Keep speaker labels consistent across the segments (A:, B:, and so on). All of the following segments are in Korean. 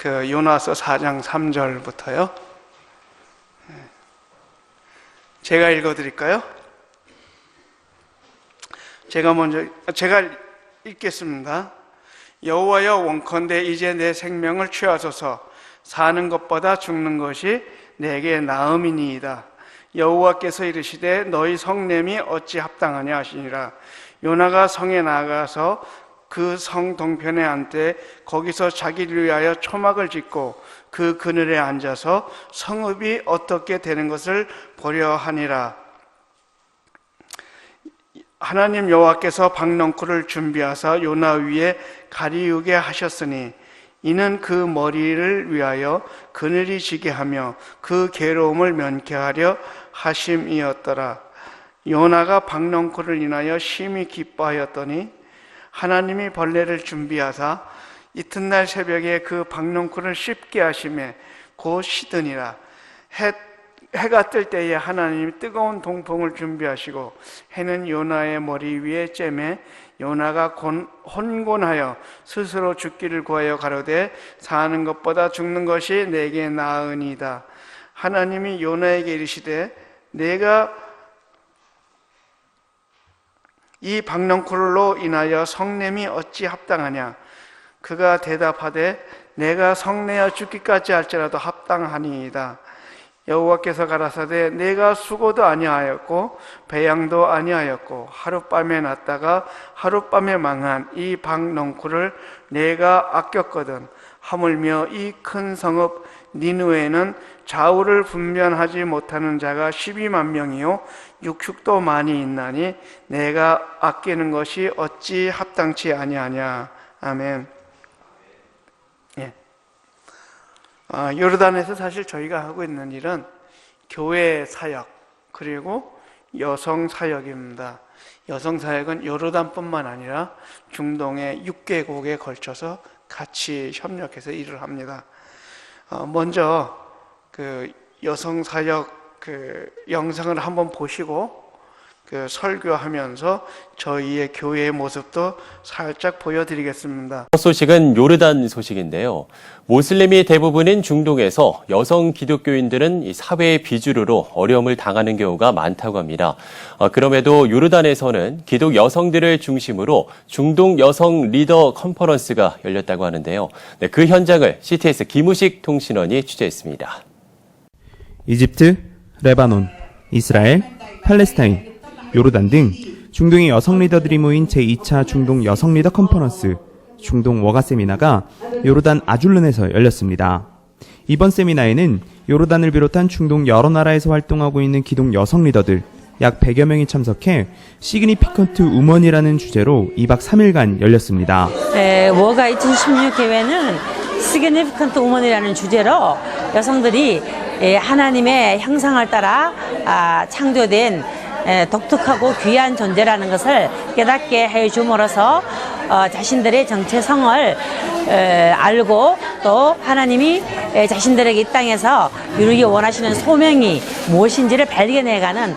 A: 그 요나서 4장 3절부터요. 제가 읽어드릴까요? 제가 읽겠습니다. 여호와여, 원컨대 이제 내 생명을 취하소서. 사는 것보다 죽는 것이 내게 나음이니이다. 여호와께서 이르시되 너희 성냄이 어찌 합당하냐 하시니라. 요나가 성에 나가서 그 성 동편에 앉되 거기서 자기를 위하여 초막을 짓고 그 그늘에 앉아서 성읍이 어떻게 되는 것을 보려 하니라. 하나님 여호와께서 박넝쿨을 준비하사 요나 위에 가리우게 하셨으니 이는 그 머리를 위하여 그늘이 지게 하며 그 괴로움을 면케하려 하심이었더라. 요나가 박넝쿨을 인하여 심히 기뻐하였더니 하나님이 벌레를 준비하사 이튿날 새벽에 그 박넝쿨을 씹게 하심에 곧 시드니라. 해가 뜰 때에 하나님이 뜨거운 동풍을 준비하시고 해는 요나의 머리 위에 쬐매 요나가 혼곤하여 스스로 죽기를 구하여 가로되 사는 것보다 죽는 것이 내게 나으니이다. 하나님이 요나에게 이르시되 내가 이 박넝쿨로 인하여 성냄이 어찌 합당하냐. 그가 대답하되 내가 성내어 죽기까지 할지라도 합당하니이다. 여호와께서 가라사대 내가 수고도 아니하였고 배양도 아니하였고 하룻밤에 났다가 하룻밤에 망한 이 박넝쿨을 내가 아꼈거든. 하물며 이 큰 성읍 니느웨에는 좌우를 분별하지 못하는 자가 12만 명이요 육축도 많이 있나니 내가 아끼는 것이 어찌 합당치 아니하냐. 아멘. 요르단에서 사실 저희가 하고 있는 일은 교회 사역 그리고 여성 사역입니다. 여성 사역은 요르단뿐만 아니라 중동의 6개국에 걸쳐서 같이 협력해서 일을 합니다. 먼저 그 여성 사역 그 영상을 한번 보시고 그 설교하면서 저희의 교회의 모습도 살짝 보여드리겠습니다.
B: 소식은 요르단 소식인데요. 모슬림이 대부분인 중동에서 여성 기독교인들은 사회의 비주류로 어려움을 당하는 경우가 많다고 합니다. 그럼에도 요르단에서는 기독 여성들을 중심으로 중동 여성 리더 컨퍼런스가 열렸다고 하는데요. 그 현장을 CTS 김우식 통신원이 취재했습니다.
C: 이집트, 레바논, 이스라엘, 팔레스타인, 요르단 등 중동의 여성 리더들이 모인 제2차 중동 여성 리더 컨퍼런스 중동 워가 세미나가 요르단 아줄른에서 열렸습니다. 이번 세미나에는 요르단을 비롯한 중동 여러 나라에서 활동하고 있는 기독 여성 리더들 약 100여 명이 참석해 시그니피컨트 우먼이라는 주제로 2박 3일간 열렸습니다.
D: 워가 2016 대회는 시그니피컨트 우먼이라는 주제로 여성들이 하나님의 형상을 따라 창조된 독특하고 귀한 존재라는 것을 깨닫게 해줌으로써 자신들의 정체성을 알고 또 하나님이 자신들에게 이 땅에서 이루기 원하시는 소명이 무엇인지를 발견해가는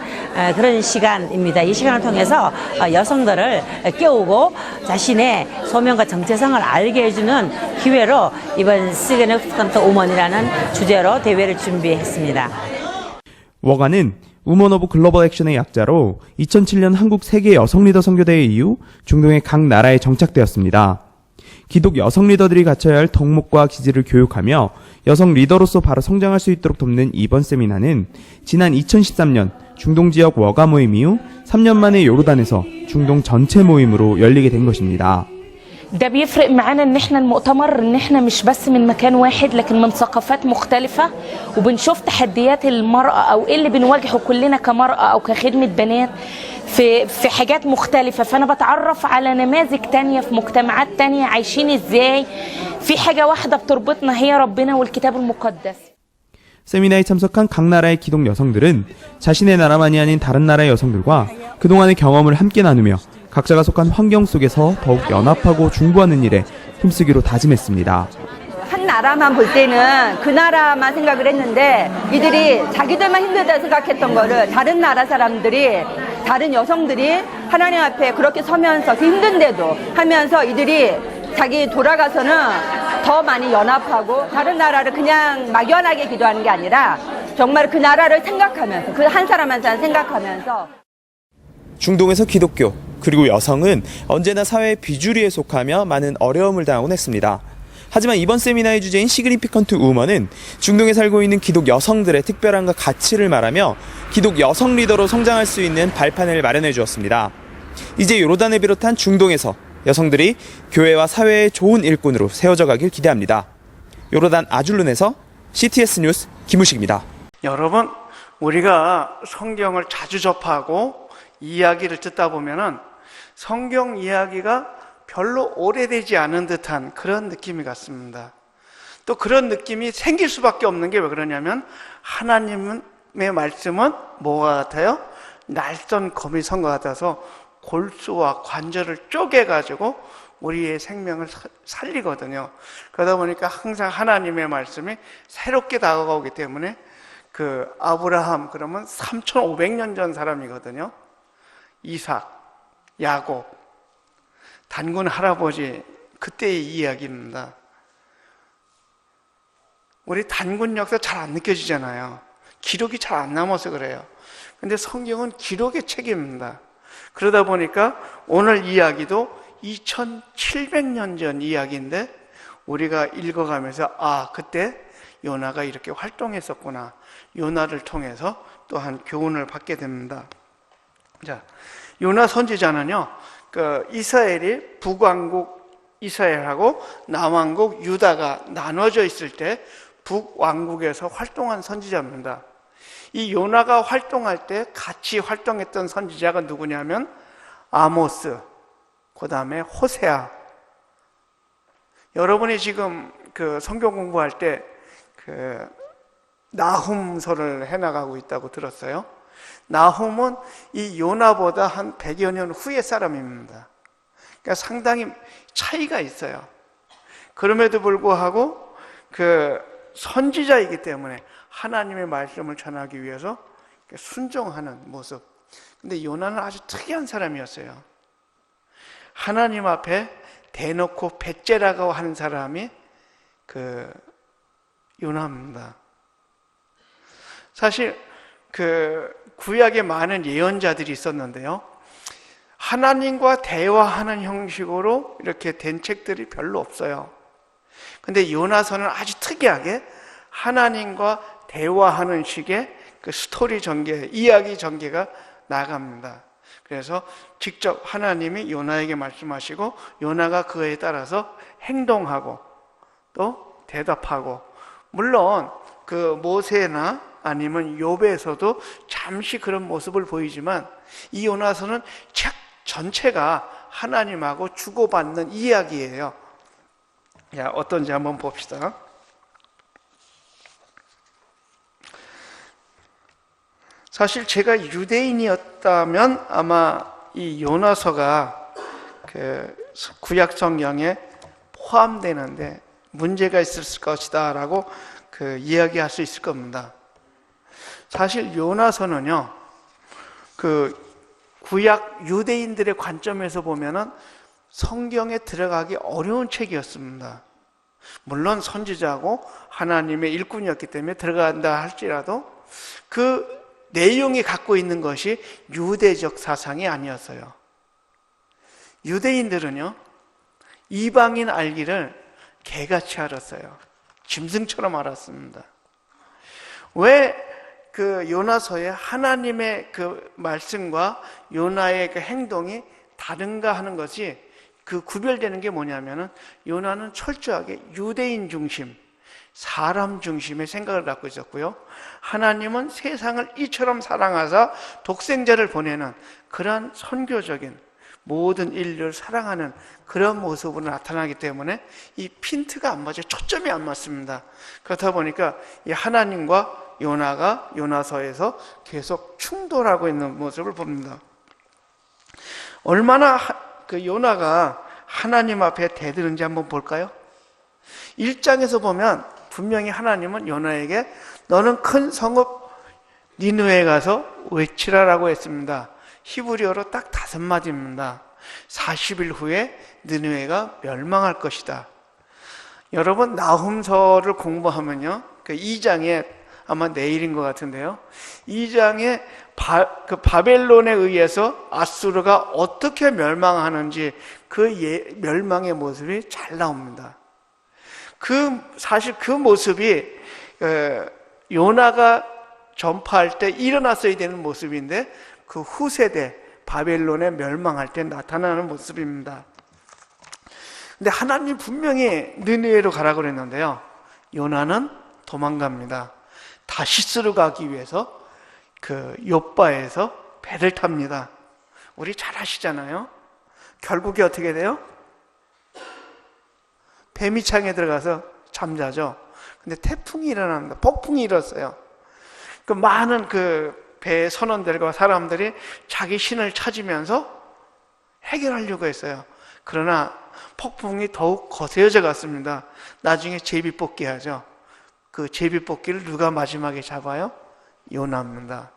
D: 그런 시간입니다. 이 시간을 통해서 여성들을 깨우고 자신의 소명과 정체성을 알게 해주는 기회로 이번 시그니피컨트 우먼이라는 주제로 대회를 준비했습니다.
C: 워가는 우먼 오브 글로벌 액션의 약자로 2007년 한국 세계 여성 리더 선교대회 이후 중동의 각 나라에 정착되었습니다. 기독 여성 리더들이 갖춰야 할 덕목과 기질을 교육하며 여성 리더로서 바로 성장할 수 있도록 돕는 이번 세미나는 지난 2013년 중동 지역 워가 모임 이후 3년 만에 요르단에서 중동 전체 모임으로 열리게 된 것입니다.
E: ده بيفرق معانا ان احنا المؤتمر ان احنا مش بس من مكان واحد لكن من ثقافات مختلفة وبنشوف تحديات المرأة او ايه اللي بنواجهه كلنا كمرأة او كخدمة بنات في حاجات مختلفة فانا بتعرف على نماذج تانية في مجتمعات تانية عايشين ازاي في حاجة واحدة بتربطنا هي ربنا والكتاب المقدس.
C: 세미나에 참석한 각 나라의 기독 여성들은 자신의 나라만이 아닌 다른 나라의 여성들과 그동안의 경험을 함께 나누며 각자가 속한 환경 속에서 더욱 연합하고 중보하는 일에 힘쓰기로 다짐했습니다.
F: 한 나라만 볼 때는 그 나라만 생각을 했는데 이들이 자기들만 힘들다 생각했던 거를 다른 나라 사람들이 다른 여성들이 하나님 앞에 그렇게 서면서 그 힘든데도 하면서 이들이 자기 돌아가서는 더 많이 연합하고 다른 나라를 그냥 막연하게 기도하는 게 아니라 정말 그 나라를 생각하면서 그 한 사람 한 사람 생각하면서
C: 중동에서 기독교 그리고 여성은 언제나 사회의 비주류에 속하며 많은 어려움을 당하곤 했습니다. 하지만 이번 세미나의 주제인 시그니피컨트 우먼은 중동에 살고 있는 기독 여성들의 특별함과 가치를 말하며 기독 여성 리더로 성장할 수 있는 발판을 마련해 주었습니다. 이제 요르단을 비롯한 중동에서 여성들이 교회와 사회의 좋은 일꾼으로 세워져 가길 기대합니다. 요르단 아줄룬에서 CTS 뉴스 김우식입니다.
A: 여러분, 우리가 성경을 자주 접하고 이야기를 듣다 보면은 성경 이야기가 별로 오래되지 않은 듯한 그런 느낌이 같습니다. 또 그런 느낌이 생길 수밖에 없는 게 왜 그러냐면 하나님의 말씀은 뭐가 같아요? 날선 검이 선 것 같아서 골수와 관절을 쪼개가지고 우리의 생명을 살리거든요. 그러다 보니까 항상 하나님의 말씀이 새롭게 다가오기 때문에 그 아브라함 그러면 3,500년 전 사람이거든요. 이삭, 야곱, 단군 할아버지 그때의 이야기입니다. 우리 단군 역사 잘 안 느껴지잖아요. 기록이 잘 안 남아서 그래요. 근데 성경은 기록의 책입니다. 그러다 보니까 오늘 이야기도 2700년 전 이야기인데 우리가 읽어가면서 그때 요나가 이렇게 활동했었구나. 요나를 통해서 또한 교훈을 받게 됩니다. 자, 요나 선지자는요, 이스라엘이 북왕국 이스라엘하고 남왕국 유다가 나눠져 있을 때 북왕국에서 활동한 선지자입니다. 이 요나가 활동할 때 같이 활동했던 선지자가 누구냐면 아모스, 그 다음에 호세아. 여러분이 지금 그 성경 공부할 때 그 나훔서를 해나가고 있다고 들었어요. 나훔은 이 요나보다 한 100여 년 후의 사람입니다. 그러니까 상당히 차이가 있어요. 그럼에도 불구하고 그 선지자이기 때문에 하나님의 말씀을 전하기 위해서 순종하는 모습. 근데 요나는 아주 특이한 사람이었어요. 하나님 앞에 대놓고 배째라고 하는 사람이 그 요나입니다. 사실 그 구약에 많은 예언자들이 있었는데요. 하나님과 대화하는 형식으로 이렇게 된 책들이 별로 없어요. 근데 요나서는 아주 특이하게 하나님과 대화하는 식의 그 스토리 전개, 이야기 전개가 나갑니다. 그래서 직접 하나님이 요나에게 말씀하시고 요나가 그에 따라서 행동하고 또 대답하고, 물론 그 모세나 아니면 욥에서도 잠시 그런 모습을 보이지만 이 요나서는 책 전체가 하나님하고 주고받는 이야기예요. 야, 어떤지 한번 봅시다. 사실 제가 유대인이었다면 아마 이 요나서가 그 구약 성경에 포함되는데 문제가 있을 것이다 라고 그 이야기할 수 있을 겁니다. 사실 요나서는요, 그 구약 유대인들의 관점에서 보면은 성경에 들어가기 어려운 책이었습니다. 물론 선지자고 하나님의 일꾼이었기 때문에 들어간다 할지라도 그 내용이 갖고 있는 것이 유대적 사상이 아니었어요. 유대인들은요, 이방인 알기를 개같이 알았어요. 짐승처럼 알았습니다. 왜 그 요나서의 하나님의 그 말씀과 요나의 그 행동이 다른가 하는 것이 그 구별되는 게 뭐냐면은 요나는 철저하게 유대인 중심, 사람 중심의 생각을 갖고 있었고요. 하나님은 세상을 이처럼 사랑하사 독생자를 보내는 그런 선교적인 모든 인류를 사랑하는 그런 모습으로 나타나기 때문에 이 핀트가 안 맞아요. 초점이 안 맞습니다. 그렇다 보니까 이 하나님과 요나가 요나서에서 계속 충돌하고 있는 모습을 봅니다. 얼마나 그 요나가 하나님 앞에 대드는지 한번 볼까요? 1장에서 보면 분명히 하나님은 요나에게 너는 큰 성읍 니느웨에 가서 외치라라고 했습니다. 히브리어로 딱 5마디입니다. 40일 후에 니느웨가 멸망할 것이다. 여러분 나훔서를 공부하면요, 그 2장에 아마 내일인 것 같은데요, 2장에 그 바벨론에 의해서 아수르가 어떻게 멸망하는지 그 멸망의 모습이 잘 나옵니다. 사실 그 모습이 요나가 전파할 때 일어났어야 되는 모습인데 그 후세대 바벨론에 멸망할 때 나타나는 모습입니다. 근데 하나님 분명히 느느웨로 가라고 그랬는데요, 요나는 도망갑니다. 다시스로 가기 위해서 그 욥바에서 배를 탑니다. 우리 잘 아시잖아요. 결국에 어떻게 돼요? 배미창에 들어가서 잠자죠. 근데 태풍이 일어납니다. 폭풍이 일었어요. 그 많은 그 배 선원들과 사람들이 자기 신을 찾으면서 해결하려고 했어요. 그러나 폭풍이 더욱 거세어져 갔습니다. 나중에 제비뽑기 하죠. 그 제비뽑기를 누가 마지막에 잡아요? 요나입니다.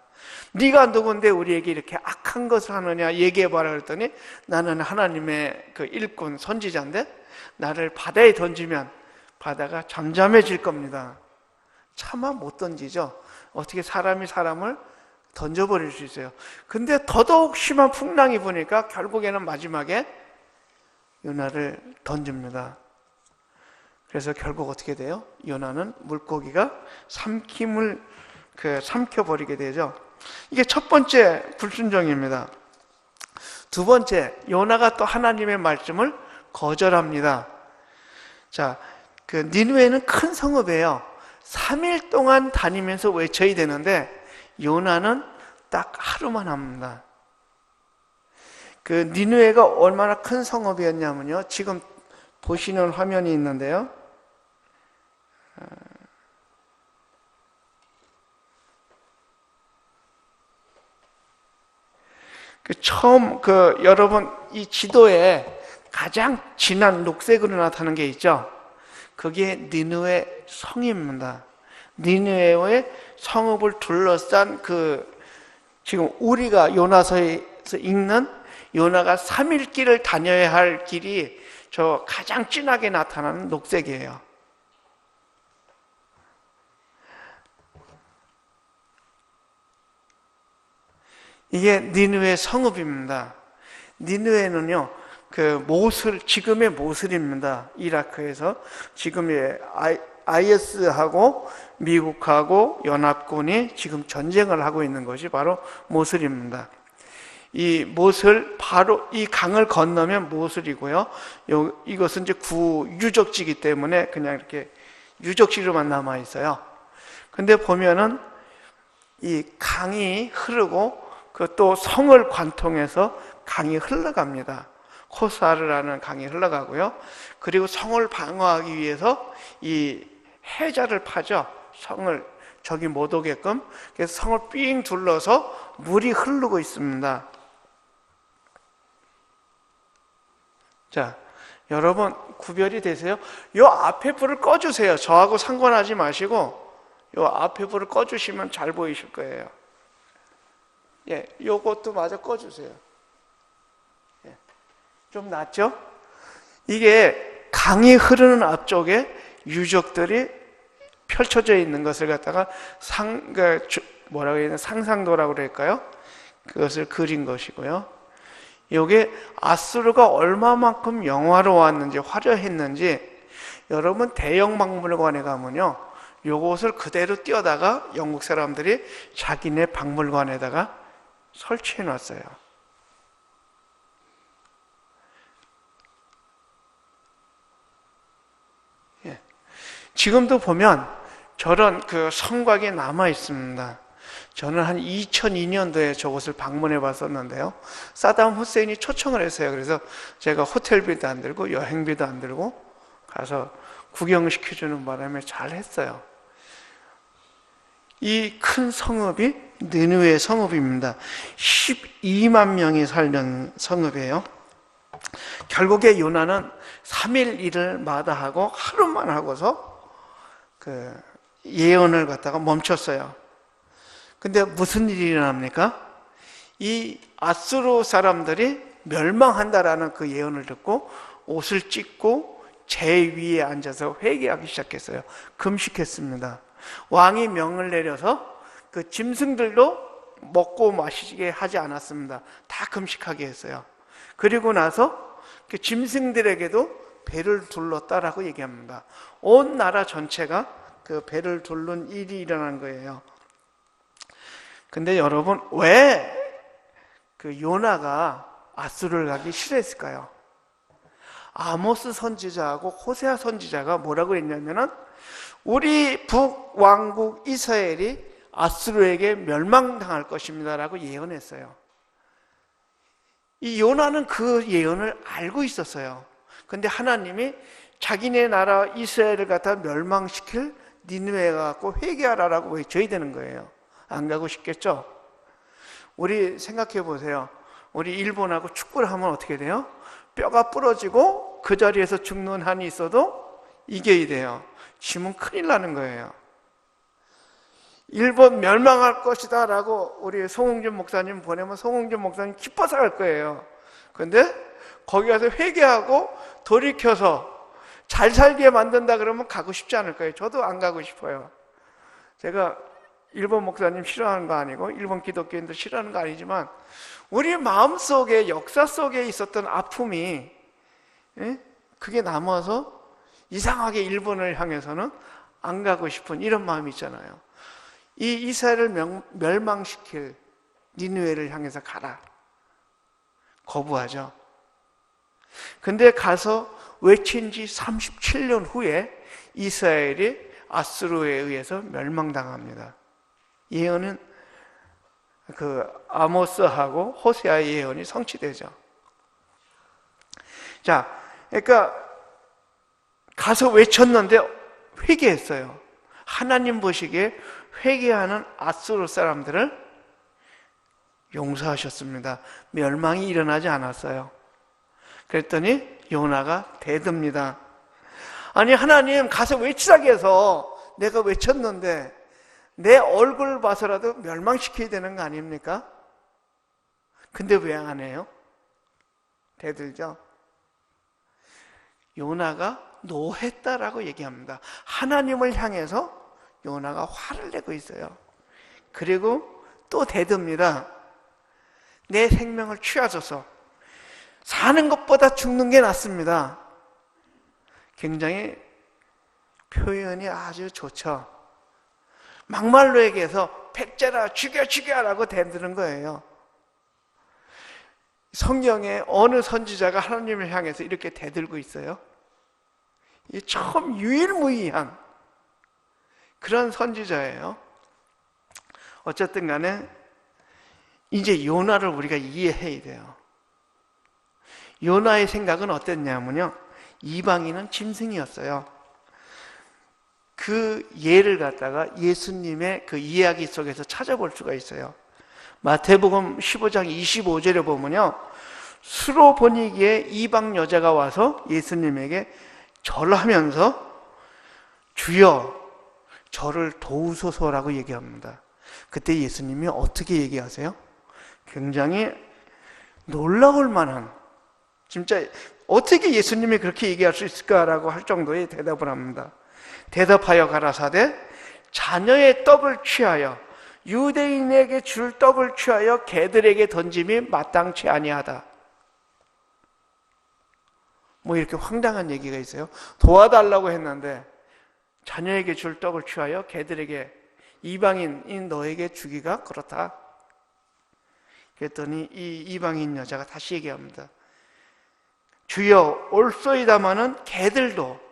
A: 네가 누군데 우리에게 이렇게 악한 것을 하느냐 얘기해봐라 그랬더니, 나는 하나님의 그 일꾼 선지자인데 나를 바다에 던지면 바다가 잠잠해질 겁니다. 차마 못 던지죠. 어떻게 사람이 사람을 던져버릴 수 있어요. 근데 더더욱 심한 풍랑이 부니까 결국에는 마지막에 요나를 던집니다. 그래서 결국 어떻게 돼요? 요나는 물고기가 삼켜버리게 되죠. 이게 첫 번째 불순종입니다. 두 번째, 요나가 또 하나님의 말씀을 거절합니다. 자, 그 니느웨는 큰 성읍이에요. 3일 동안 다니면서 외쳐야 되는데 요나는 딱 하루만 합니다. 그 니느웨가 얼마나 큰 성읍이었냐면요, 지금 보시는 화면이 있는데요, 여러분 이 지도에 가장 진한 녹색으로 나타나는 게 있죠. 그게 니느웨 성입니다. 니느웨의 성읍을 둘러싼 지금 우리가 요나서에서 읽는 요나가 3일 길을 다녀야 할 길이 저 가장 진하게 나타나는 녹색이에요. 이게 니느웨 성읍입니다. 니느웨는요, 지금의 모슬입니다. 이라크에서 지금의 IS하고 미국하고 연합군이 지금 전쟁을 하고 있는 것이 바로 모슬입니다. 이 모슬, 바로 이 강을 건너면 모슬이고요. 이것은 이제 구유적지이기 때문에 그냥 이렇게 유적지로만 남아 있어요. 근데 보면은 이 강이 흐르고 또 성을 관통해서 강이 흘러갑니다. 코사르라는 강이 흘러가고요. 그리고 성을 방어하기 위해서 이 해자를 파죠. 성을 적이 못 오게끔. 그래서 성을 삥 둘러서 물이 흐르고 있습니다. 자, 여러분 구별이 되세요? 요 앞에 불을 꺼주세요. 저하고 상관하지 마시고 요 앞에 불을 꺼주시면 잘 보이실 거예요. 예, 요것도 마저 꺼주세요. 예, 좀 낫죠? 이게 강이 흐르는 앞쪽에 유적들이 펼쳐져 있는 것을 갖다가 뭐라고 해야 되나, 상상도라고 그럴까요? 그것을 그린 것이고요. 요게 아수르가 얼마만큼 영화로웠는지, 화려했는지, 여러분 대형 박물관에 가면요, 요것을 그대로 띄어다가 영국 사람들이 자기네 박물관에다가 설치해 놨어요. 예. 지금도 보면 저런 성곽이 남아 있습니다. 저는 한 2002년도에 저곳을 방문해 봤었는데요, 사담 후세인이 초청을 했어요. 그래서 제가 호텔비도 안 들고 여행비도 안 들고 가서 구경시켜주는 바람에 잘 했어요. 이 큰 성읍이 느느웨 성읍입니다. 12만 명이 살던 성읍이에요. 결국에 요나는 3일 일을 마다하고 하루만 하고서 예언을 갖다가 멈췄어요. 근데 무슨 일이 일어납니까? 이 아수르 사람들이 멸망한다라는 그 예언을 듣고 옷을 찢고 제 위에 앉아서 회개하기 시작했어요. 금식했습니다. 왕이 명을 내려서 그 짐승들도 먹고 마시게 하지 않았습니다. 다 금식하게 했어요. 그리고 나서 그 짐승들에게도 배를 둘렀다라고 얘기합니다. 온 나라 전체가 그 배를 둘른 일이 일어난 거예요. 근데 여러분, 왜 그 요나가 아수르를 가기 싫어했을까요? 아모스 선지자하고 호세아 선지자가 뭐라고 했냐면은 우리 북왕국 이스라엘이 아수르에게 멸망당할 것입니다 라고 예언했어요. 이 요나는 그 예언을 알고 있었어요. 근데 하나님이 자기네 나라 이스라엘을 갖다 멸망시킬 니느웨에 가고 회개하라라고 외쳐야 되는 거예요. 안 가고 싶겠죠? 우리 생각해 보세요. 우리 일본하고 축구를 하면 어떻게 돼요? 뼈가 부러지고 그 자리에서 죽는 한이 있어도 이겨야 돼요. 지면 큰일 나는 거예요. 일본 멸망할 것이다 라고 우리 송홍준 목사님 보내면 송홍준 목사님 기뻐서 갈 거예요. 근데 거기 가서 회개하고 돌이켜서 잘 살게 만든다 그러면 가고 싶지 않을 거예요. 저도 안 가고 싶어요. 제가 일본 목사님 싫어하는 거 아니고 일본 기독교인들 싫어하는 거 아니지만 우리 마음속에 역사 속에 있었던 아픔이 그게 남아서 이상하게 일본을 향해서는 안 가고 싶은 이런 마음이 있잖아요. 이 이스라엘을 멸망시킬 니느웨를 향해서 가라. 거부하죠. 근데 가서 외친 지 37년 후에 이스라엘이 아수르에 의해서 멸망당합니다. 예언은 그 아모스하고 호세아의 예언이 성취되죠. 자, 그러니까 가서 외쳤는데 회개했어요. 하나님 보시기에 회개하는 아수르 사람들을 용서하셨습니다. 멸망이 일어나지 않았어요. 그랬더니 요나가 대듭니다. 아니 하나님 가서 외치라고 해서 내가 외쳤는데 내 얼굴 봐서라도 멸망시켜야 되는 거 아닙니까? 근데 왜 안 해요? 대들죠. 요나가 노했다라고 얘기합니다. 하나님을 향해서 요나가 화를 내고 있어요. 그리고 또 대듭니다. 내 생명을 취하소서. 사는 것보다 죽는 게 낫습니다. 굉장히 표현이 아주 좋죠. 막말로 얘기해서 백제라 죽여라고 대드는 거예요. 성경에 어느 선지자가 하나님을 향해서 이렇게 대들고 있어요? 이 처음 유일무이한 그런 선지자예요. 어쨌든 간에 이제 요나를 우리가 이해해야 돼요. 요나의 생각은 어땠냐면요, 이방인은 짐승이었어요. 그 예를 갖다가 예수님의 그 이야기 속에서 찾아볼 수가 있어요. 마태복음 15장 25절에 보면요, 수로 보니기에 이방 여자가 와서 예수님에게 절하면서 주여 저를 도우소서라고 얘기합니다. 그때 예수님이 어떻게 얘기하세요? 굉장히 놀라울 만한, 진짜 어떻게 예수님이 그렇게 얘기할 수 있을까라고 할 정도의 대답을 합니다. 대답하여 가라사대 자녀의 떡을 취하여 유대인에게 줄 떡을 취하여 개들에게 던짐이 마땅치 아니하다. 뭐 이렇게 황당한 얘기가 있어요. 도와달라고 했는데 자녀에게 줄 떡을 취하여 개들에게, 이방인인 너에게 주기가 그렇다. 그랬더니 이 이방인 여자가 다시 얘기합니다. 주여 올소이다마는 개들도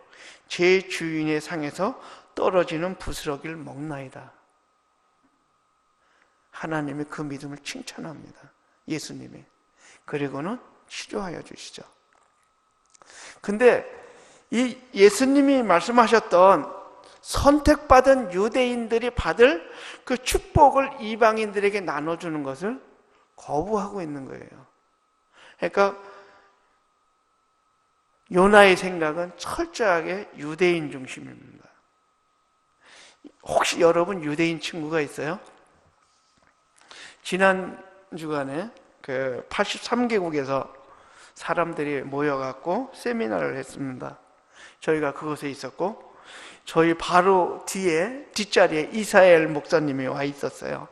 A: 제 주인의 상에서 떨어지는 부스러기를 먹나이다. 하나님이 그 믿음을 칭찬합니다. 예수님이. 그리고는 치료하여 주시죠. 근데 이 예수님이 말씀하셨던 선택받은 유대인들이 받을 그 축복을 이방인들에게 나눠주는 것을 거부하고 있는 거예요. 그러니까 요나의 생각은 철저하게 유대인 중심입니다. 혹시 여러분 유대인 친구가 있어요? 지난 주간에 그 83개국에서 사람들이 모여갖고 세미나를 했습니다. 저희가 그곳에 있었고, 저희 바로 뒷자리에 이스라엘 목사님이 와 있었어요.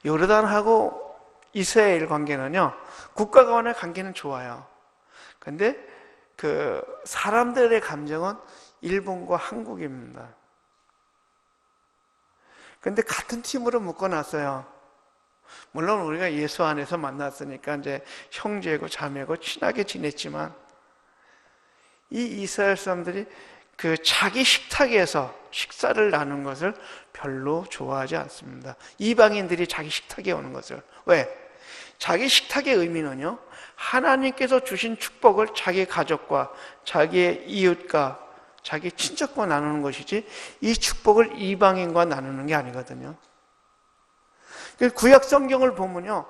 A: 요르단하고 이스라엘 관계는요, 국가 간의 관계는 좋아요. 근데 그 사람들의 감정은 일본과 한국입니다. 근데 같은 팀으로 묶어놨어요. 물론 우리가 예수 안에서 만났으니까 이제 형제고 자매고 친하게 지냈지만, 이 이스라엘 사람들이 그 자기 식탁에서 식사를 나눈 것을 별로 좋아하지 않습니다. 이방인들이 자기 식탁에 오는 것을. 왜? 자기 식탁의 의미는요, 하나님께서 주신 축복을 자기 가족과 자기의 이웃과 자기 친척과 나누는 것이지, 이 축복을 이방인과 나누는 게 아니거든요. 구약 성경을 보면요,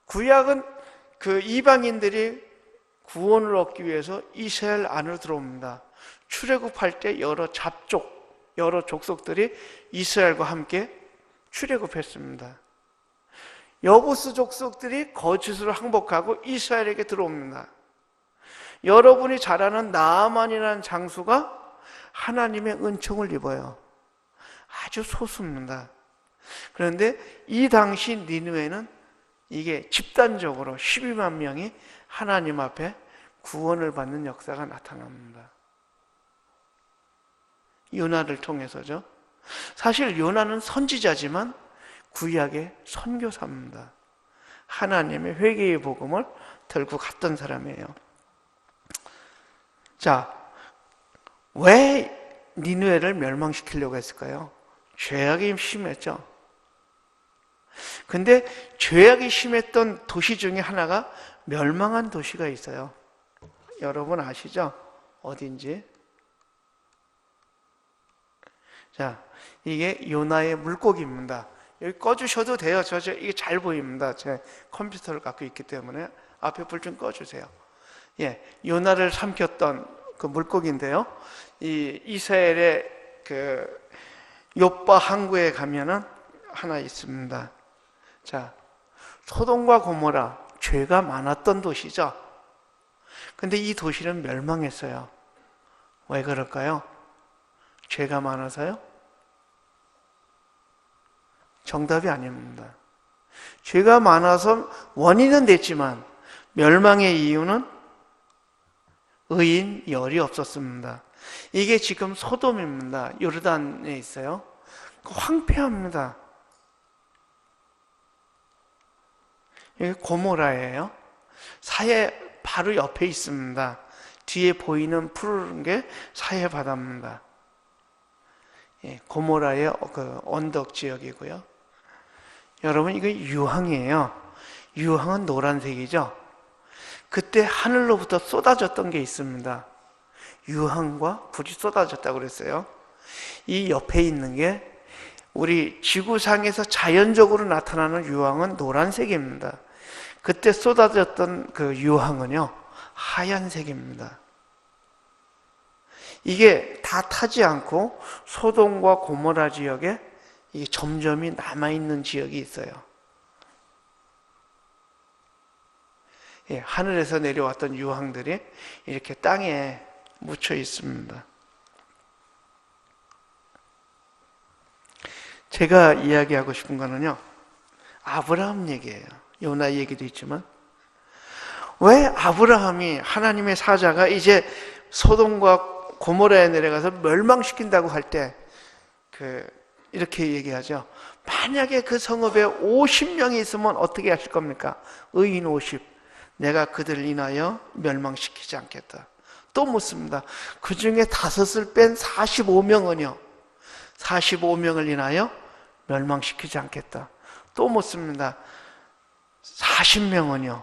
A: 구약은 그 이방인들이 구원을 얻기 위해서 이스라엘 안으로 들어옵니다. 출애굽할 때 여러 족속들이 이스라엘과 함께 출애굽했습니다. 여부스 족속들이 거짓으로 항복하고 이스라엘에게 들어옵니다. 여러분이 잘 아는 나아만이라는 장수가 하나님의 은총을 입어요. 아주 소수입니다. 그런데 이 당시 니느웨는 이게 집단적으로 12만 명이 하나님 앞에 구원을 받는 역사가 나타납니다. 요나를 통해서죠. 사실 요나는 선지자지만 구약의 선교사입니다. 하나님의 회개의 복음을 들고 갔던 사람이에요. 자, 왜 니느웨를 멸망시키려고 했을까요? 죄악이 심했죠. 근데 죄악이 심했던 도시 중에 하나가 멸망한 도시가 있어요. 여러분 아시죠? 어딘지? 자, 이게 요나의 물고기입니다. 여기 꺼주셔도 돼요. 이게 잘 보입니다. 제 컴퓨터를 갖고 있기 때문에 앞에 불 좀 꺼주세요. 예, 요나를 삼켰던 그 물고기인데요. 이 이스라엘의 그 욥바 항구에 가면은 하나 있습니다. 자, 소돔과 고모라, 죄가 많았던 도시죠. 근데 이 도시는 멸망했어요. 왜 그럴까요? 죄가 많아서요? 정답이 아닙니다. 죄가 많아서 원인은 됐지만 멸망의 이유는 의인 열이 없었습니다. 이게 지금 소돔입니다. 요르단에 있어요. 황폐합니다. 여기 고모라예요. 사해 바로 옆에 있습니다. 뒤에 보이는 푸른 게 사해 바다입니다. 예, 고모라의 그 언덕 지역이고요. 여러분, 이거 유황이에요. 유황은 노란색이죠. 그때 하늘로부터 쏟아졌던 게 있습니다. 유황과 불이 쏟아졌다고 그랬어요. 이 옆에 있는 게 우리 지구상에서 자연적으로 나타나는 유황은 노란색입니다. 그때 쏟아졌던 그 유황은요, 하얀색입니다. 이게 다 타지 않고 소돔과 고모라 지역에 이게 점점이 남아있는 지역이 있어요. 예, 하늘에서 내려왔던 유황들이 이렇게 땅에 묻혀 있습니다. 제가 이야기하고 싶은 거는요, 아브라함 얘기예요. 요나 얘기도 있지만, 왜 아브라함이 하나님의 사자가 이제 소돔과 고모라에 내려가서 멸망시킨다고 할 때 이렇게 얘기하죠. 만약에 그 성읍에 50명이 있으면 어떻게 하실 겁니까? 의인 50. 내가 그들을 인하여 멸망시키지 않겠다. 또 묻습니다. 그 중에 5을 뺀 45명은요. 45명을 인하여 멸망시키지 않겠다. 또 묻습니다. 40명은요.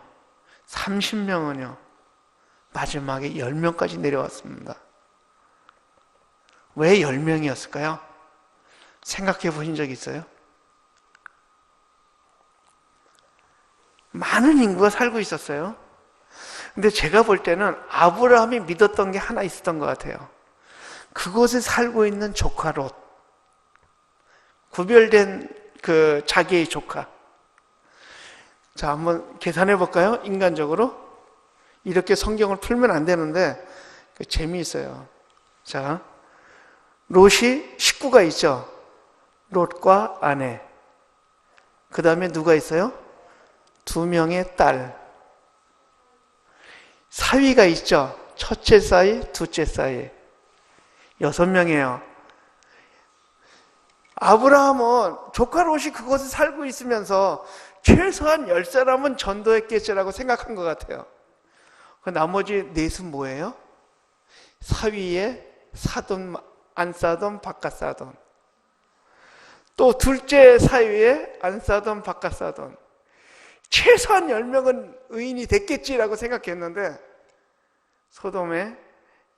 A: 30명은요. 마지막에 10명까지 내려왔습니다. 왜 10명이었을까요? 생각해 보신 적 있어요? 많은 인구가 살고 있었어요. 근데 제가 볼 때는 아브라함이 믿었던 게 하나 있었던 것 같아요. 그곳에 살고 있는 조카 롯, 구별된 그 자기의 조카. 자, 한번 계산해 볼까요? 인간적으로 이렇게 성경을 풀면 안 되는데 재미있어요. 자, 롯이 식구가 있죠. 롯과 아내. 그 다음에 누가 있어요? 2명의 딸. 사위가 있죠. 첫째 사위, 둘째 사위. 6명이에요. 아브라함은 조카 롯이 그곳에 살고 있으면서 최소한 10사람은 전도했겠지라고 생각한 것 같아요. 그 나머지 넷은 뭐예요? 사위에 사돈, 안 싸돈, 바깥 싸돈. 또 둘째 사위에 안 싸돈, 바깥 싸돈. 최소한 10명은 의인이 됐겠지라고 생각했는데 소돔에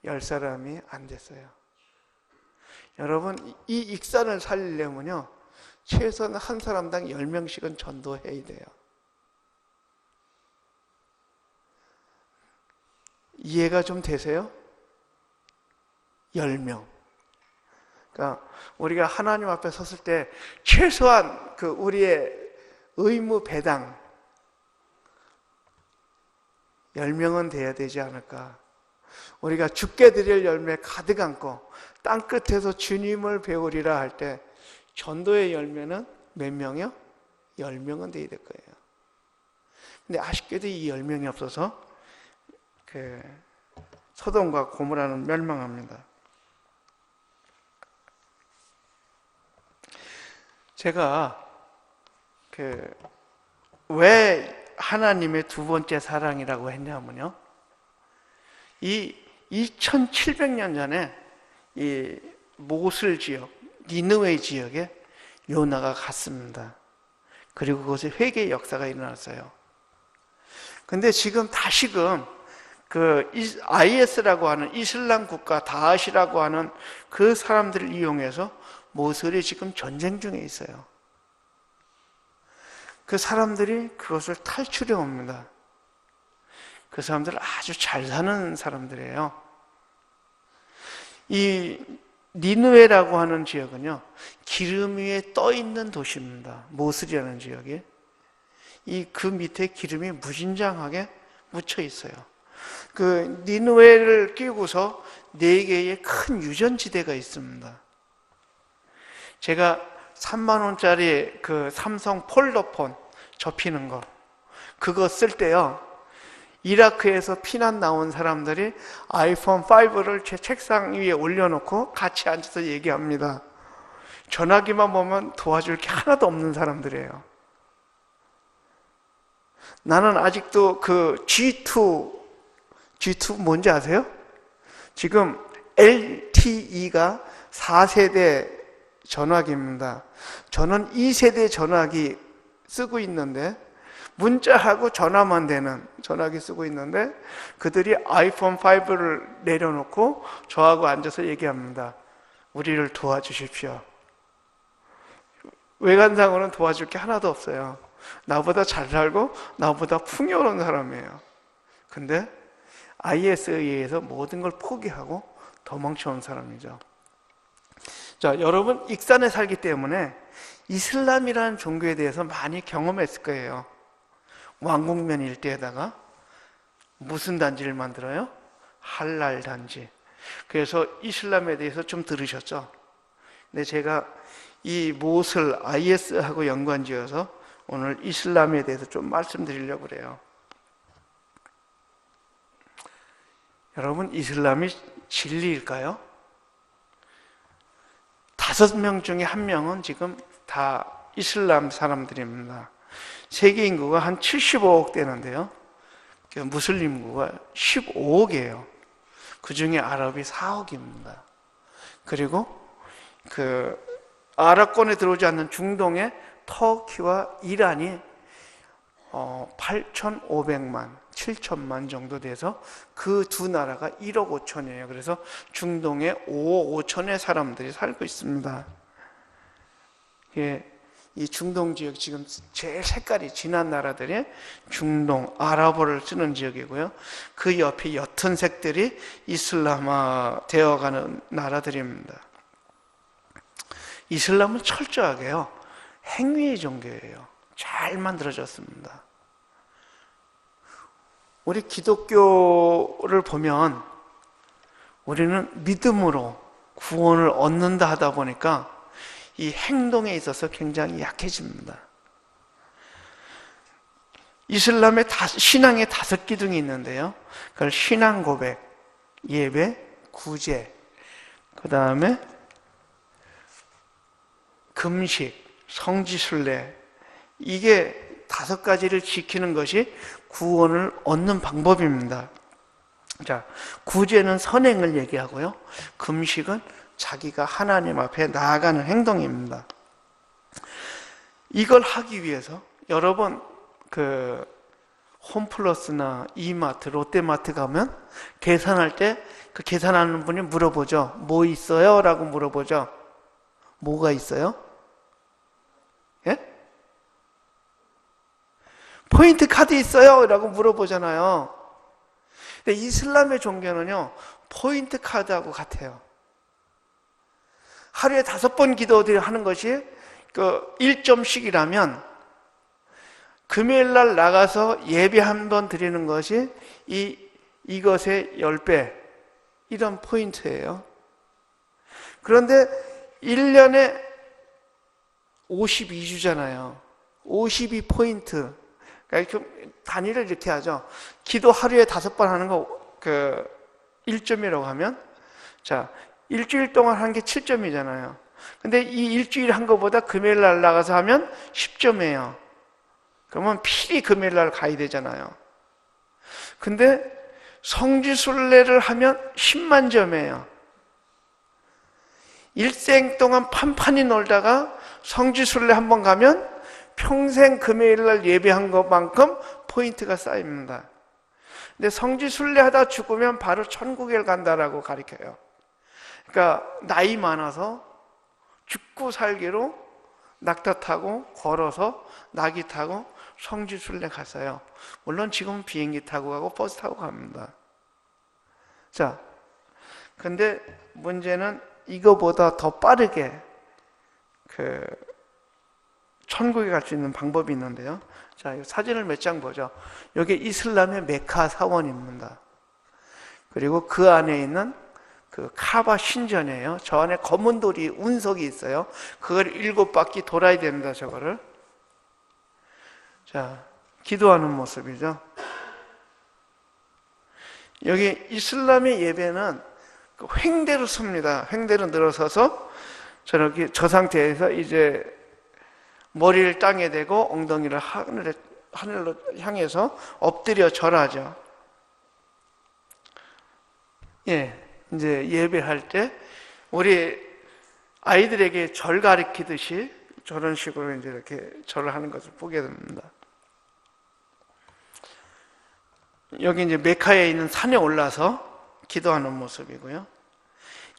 A: 10사람이 안 됐어요. 여러분, 이 익산을 살리려면요, 최소한 한 사람당 10명씩은 전도해야 돼요. 이해가 좀 되세요? 10명. 그러니까 우리가 하나님 앞에 섰을 때 최소한 그 우리의 의무 배당 10명은 돼야 되지 않을까. 우리가 죽게 드릴 열매 가득 안고 땅끝에서 주님을 배우리라 할 때 전도의 열매는 몇 명이요? 10명은 돼야 될 거예요. 근데 아쉽게도 이 10명이 없어서 그 소돔과 고모라는 멸망합니다. 제가 왜 하나님의 두 번째 사랑이라고 했냐면요, 이 2700년 전에 이 모슬 지역, 니느웨 지역에 요나가 갔습니다. 그리고 그곳에 회개의 역사가 일어났어요. 근데 지금 다시금 그 IS라고 하는 이슬람 국가 다앗이라고 하는 그 사람들을 이용해서 모슬이 지금 전쟁 중에 있어요. 그 사람들이 그것을 탈출해 옵니다. 그 사람들은 아주 잘 사는 사람들이에요. 이 니느웨라고 하는 지역은요, 기름 위에 떠 있는 도시입니다. 모슬이라는 지역이. 그 밑에 기름이 무진장하게 묻혀 있어요. 그 니느웨를 끼고서 4개의 큰 유전지대가 있습니다. 제가 3만 원짜리 그 삼성 폴더폰 접히는 거, 그거 쓸 때요, 이라크에서 피난 나온 사람들이 아이폰 5를 제 책상 위에 올려놓고 같이 앉아서 얘기합니다. 전화기만 보면 도와줄 게 하나도 없는 사람들이에요. 나는 아직도 그 G2 뭔지 아세요? 지금 LTE가 4세대 전화기입니다. 저는 2세대 전화기 쓰고 있는데, 문자하고 전화만 되는 전화기 쓰고 있는데, 그들이 아이폰 5를 내려놓고 저하고 앉아서 얘기합니다. 우리를 도와주십시오. 외관상으로는 도와줄 게 하나도 없어요. 나보다 잘 살고 나보다 풍요로운 사람이에요. 근데 IS에 의해서 모든 걸 포기하고 도망쳐온 사람이죠. 자, 여러분, 익산에 살기 때문에 이슬람이라는 종교에 대해서 많이 경험했을 거예요. 왕궁면 일대에다가 무슨 단지를 만들어요? 할랄 단지. 그래서 이슬람에 대해서 좀 들으셨죠? 근데 제가 이 모슬 IS하고 연관지어서 오늘 이슬람에 대해서 좀 말씀드리려고 그래요. 여러분, 이슬람이 진리일까요? 5명 중에 1명은 지금 다 이슬람 사람들입니다. 세계 인구가 한 75억 되는데요, 무슬림 인구가 15억이에요. 그 중에 아랍이 4억입니다. 그리고 그 아랍권에 들어오지 않는 중동의 터키와 이란이 8,500만, 7천만 정도 돼서 그 두 나라가 1억 5천이에요. 그래서 중동에 5억 5천의 사람들이 살고 있습니다. 이 중동 지역, 지금 제일 색깔이 진한 나라들이 중동, 아랍어를 쓰는 지역이고요. 그 옆에 옅은 색들이 이슬람화 되어가는 나라들입니다. 이슬람은 철저하게요, 행위의 종교예요. 잘 만들어졌습니다. 우리 기독교를 보면 우리는 믿음으로 구원을 얻는다 하다 보니까 이 행동에 있어서 굉장히 약해집니다. 이슬람의 신앙의 5기둥이 있는데요. 그걸 신앙 고백, 예배, 구제, 그 다음에 금식, 성지순례, 이게 5가지를 지키는 것이 구원을 얻는 방법입니다. 자, 구제는 선행을 얘기하고요. 금식은 자기가 하나님 앞에 나아가는 행동입니다. 이걸 하기 위해서 여러분 홈플러스나 이마트, 롯데마트 가면 계산할 때 그 계산하는 분이 물어보죠. 뭐 있어요? 라고 물어보죠. 뭐가 있어요? 예? 포인트 카드 있어요? 라고 물어보잖아요. 근데 이슬람의 종교는요, 포인트 카드하고 같아요. 하루에 5번 기도를 하는 것이 1점씩이라면 금요일 날 나가서 예배 한 번 드리는 것이 이것의 10배, 이런 포인트예요. 그런데 1년에 52주잖아요. 52포인트. 그러니까 단위를 이렇게 하죠. 기도 하루에 5번 하는 거 1점이라고 하면, 자, 일주일 동안 한 게 7점이잖아요. 근데 이 일주일 한 거보다 금요일 날 나가서 하면 10점이에요. 그러면 필히 금요일 날 가야 되잖아요. 근데 성지순례를 하면 10만 점이에요. 일생 동안 판판히 놀다가 성지순례 한번 가면 평생 금요일 날 예배한 것만큼 포인트가 쌓입니다. 근데 성지순례 하다 죽으면 바로 천국에 간다라고 가르쳐요. 그러니까 나이 많아서 죽고 살기로 낙타 타고 걸어서 낙이 타고 성지순례 갔어요. 물론 지금은 비행기 타고 가고 버스 타고 갑니다. 자, 근데 문제는 이거보다 더 빠르게 천국에 갈 수 있는 방법이 있는데요. 자, 이 사진을 몇 장 보죠. 여기 이슬람의 메카 사원입니다. 그리고 그 안에 있는 카바 신전이에요. 저 안에 검은 돌이 운석이 있어요. 그걸 7바퀴 돌아야 됩니다. 저거를. 자, 기도하는 모습이죠. 여기 이슬람의 예배는 횡대로 섭니다. 횡대로 늘어서서 저 상태에서 이제 머리를 땅에 대고 엉덩이를 하늘로 향해서 엎드려 절하죠. 예, 이제 예배할 때 우리 아이들에게 절 가르치듯이 저런 식으로 이제 이렇게 절을 하는 것을 보게 됩니다. 여기 이제 메카에 있는 산에 올라서 기도하는 모습이고요.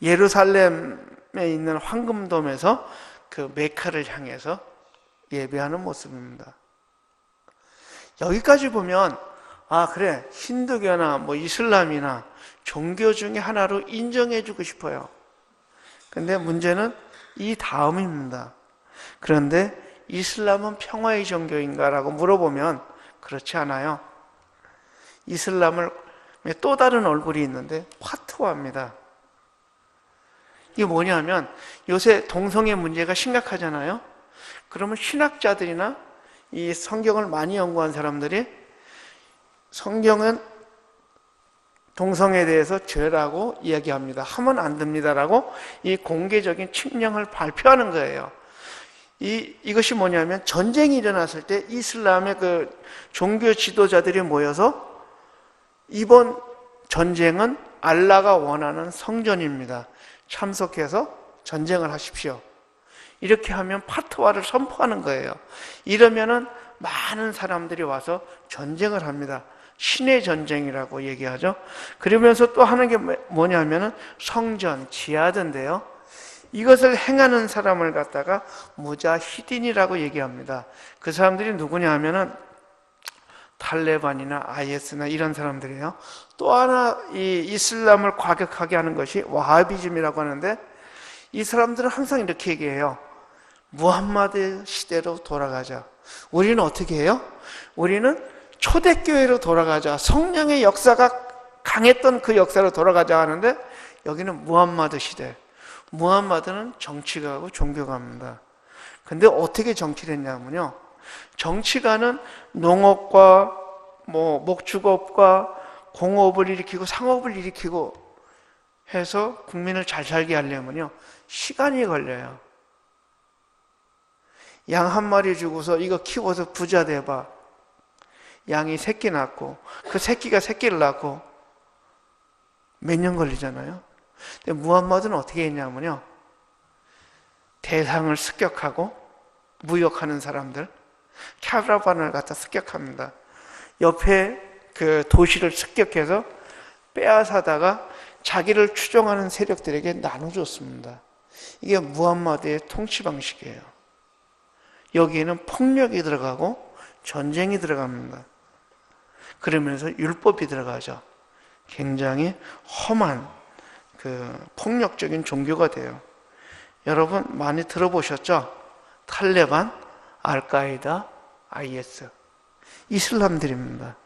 A: 예루살렘에 있는 황금돔에서 그 메카를 향해서 예배하는 모습입니다. 여기까지 보면 그래, 힌두교나 뭐 이슬람이나 종교 중에 하나로 인정해주고 싶어요. 근데 문제는 이 다음입니다. 그런데 이슬람은 평화의 종교인가라고 물어보면 그렇지 않아요. 이슬람을 또 다른 얼굴이 있는데 파트와입니다. 이게 뭐냐면 요새 동성애 문제가 심각하잖아요. 그러면 신학자들이나 이 성경을 많이 연구한 사람들이 성경은 동성애에 대해서 죄라고 이야기합니다. 하면 안 됩니다라고 이 공개적인 칙령을 발표하는 거예요. 이것이 뭐냐면 전쟁이 일어났을 때 이슬람의 종교 지도자들이 모여서 이번 전쟁은 알라가 원하는 성전입니다. 참석해서 전쟁을 하십시오. 이렇게 하면 파트와를 선포하는 거예요. 이러면은 많은 사람들이 와서 전쟁을 합니다. 신의 전쟁이라고 얘기하죠. 그러면서 또 하는 게 뭐냐면은 성전, 지하던데요. 이것을 행하는 사람을 갖다가 무자히딘이라고 얘기합니다. 그 사람들이 누구냐 하면은 탈레반이나 IS나 이런 사람들이에요. 또 하나 이 이슬람을 과격하게 하는 것이 와하비즘이라고 하는데 이 사람들은 항상 이렇게 얘기해요. 무함마드 시대로 돌아가자. 우리는 어떻게 해요? 우리는 초대교회로 돌아가자. 성령의 역사가 강했던 그 역사로 돌아가자 하는데 여기는 무함마드 시대. 무함마드는 정치가고 종교가입니다. 근데 어떻게 정치를 했냐면요. 정치가는 농업과 목축업과 공업을 일으키고 상업을 일으키고 해서 국민을 잘 살게 하려면요. 시간이 걸려요. 양 한 마리 주고서 이거 키워서 부자 돼봐. 양이 새끼 낳고 그 새끼가 새끼를 낳고 몇 년 걸리잖아요. 근데 무함마드는 어떻게 했냐면요. 대상을 습격하고 무역하는 사람들 캐러반을 갖다 습격합니다. 옆에 그 도시를 습격해서 빼앗아다가 자기를 추종하는 세력들에게 나눠줬습니다. 이게 무함마드의 통치 방식이에요. 여기에는 폭력이 들어가고 전쟁이 들어갑니다. 그러면서 율법이 들어가죠. 굉장히 험한 그 폭력적인 종교가 돼요. 여러분 많이 들어보셨죠? 탈레반, 알카에다, IS 이슬람들입니다.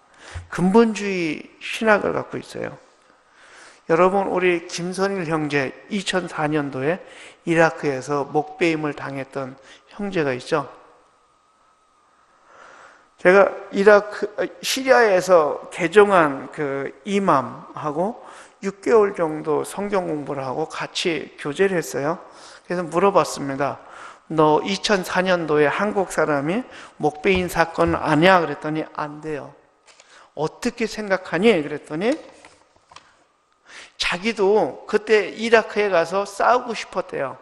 A: 근본주의 신학을 갖고 있어요. 여러분 우리 김선일 형제 2004년도에 이라크에서 목베임을 당했던 형제가 있죠. 제가 시리아에서 개종한 그 이맘하고 6개월 정도 성경 공부를 하고 같이 교제를 했어요. 그래서 물어봤습니다. 너 2004년도에 한국 사람이 목베인 사건 아니야? 그랬더니 안 돼요. 어떻게 생각하니? 그랬더니 자기도 그때 이라크에 가서 싸우고 싶었대요.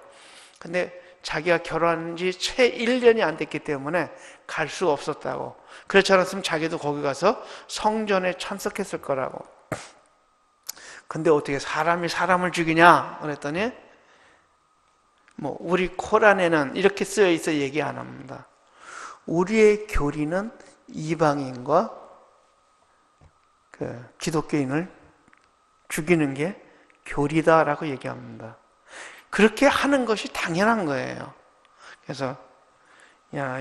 A: 근데 자기가 결혼한 지 채 1년이 안 됐기 때문에 갈 수가 없었다고. 그렇지 않았으면 자기도 거기 가서 성전에 참석했을 거라고. 근데 어떻게 사람이 사람을 죽이냐? 그랬더니 우리 코란에는 이렇게 쓰여 있어 얘기 안 합니다. 우리의 교리는 이방인과 그 기독교인을 죽이는 게 교리다라고 얘기합니다. 그렇게 하는 것이 당연한 거예요. 그래서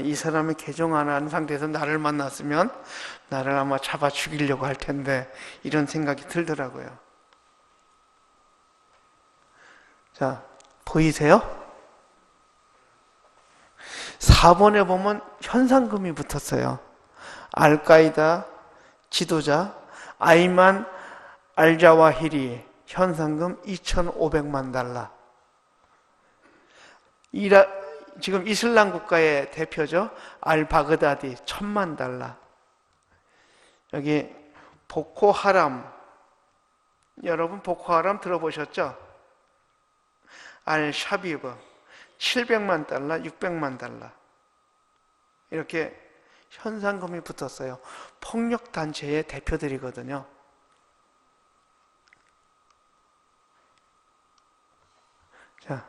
A: 이 사람이 개종 안 한 상태에서 나를 만났으면 나를 아마 잡아 죽이려고 할 텐데 이런 생각이 들더라고요. 자, 보이세요? 4번에 보면 현상금이 붙었어요. 알카이다 지도자 아이만 알자와히리 현상금 2,500만 달러. 지금 이슬람 국가의 대표죠. 알바그다디 1,000만 달러. 여기 보코하람, 여러분 보코하람 들어보셨죠? 알샤비브 700만 달러, 600만 달러. 이렇게 현상금이 붙었어요. 폭력단체의 대표들이거든요. 자,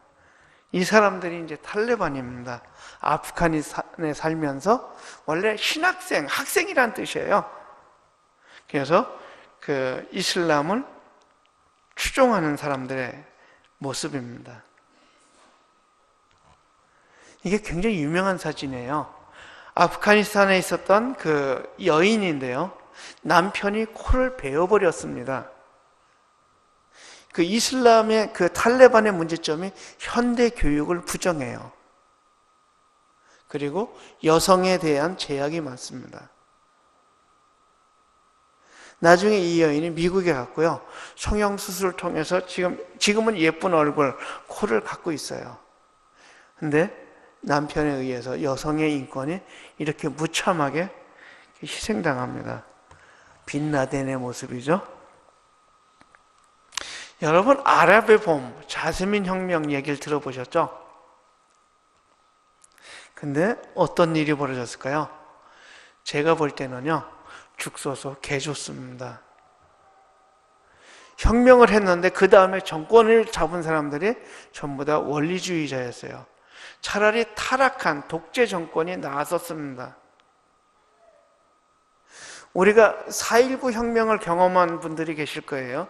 A: 이 사람들이 이제 탈레반입니다. 아프가니스탄에 살면서 원래 신학생, 학생이란 뜻이에요. 그래서 그 이슬람을 추종하는 사람들의 모습입니다. 이게 굉장히 유명한 사진이에요. 아프가니스탄에 있었던 그 여인인데요. 남편이 코를 베어버렸습니다. 그 이슬람의 그 탈레반의 문제점이 현대 교육을 부정해요. 그리고 여성에 대한 제약이 많습니다. 나중에 이 여인이 미국에 갔고요. 성형수술을 통해서 지금은 예쁜 얼굴, 코를 갖고 있어요. 근데 남편에 의해서 여성의 인권이 이렇게 무참하게 희생당합니다. 빈라덴의 모습이죠. 여러분 아랍의 봄, 자스민 혁명 얘기를 들어보셨죠? 근데 어떤 일이 벌어졌을까요? 제가 볼 때는요, 죽 써서 개 좋습니다. 혁명을 했는데 그 다음에 정권을 잡은 사람들이 전부 다 원리주의자였어요. 차라리 타락한 독재 정권이 나았었습니다. 우리가 4.19 혁명을 경험한 분들이 계실 거예요.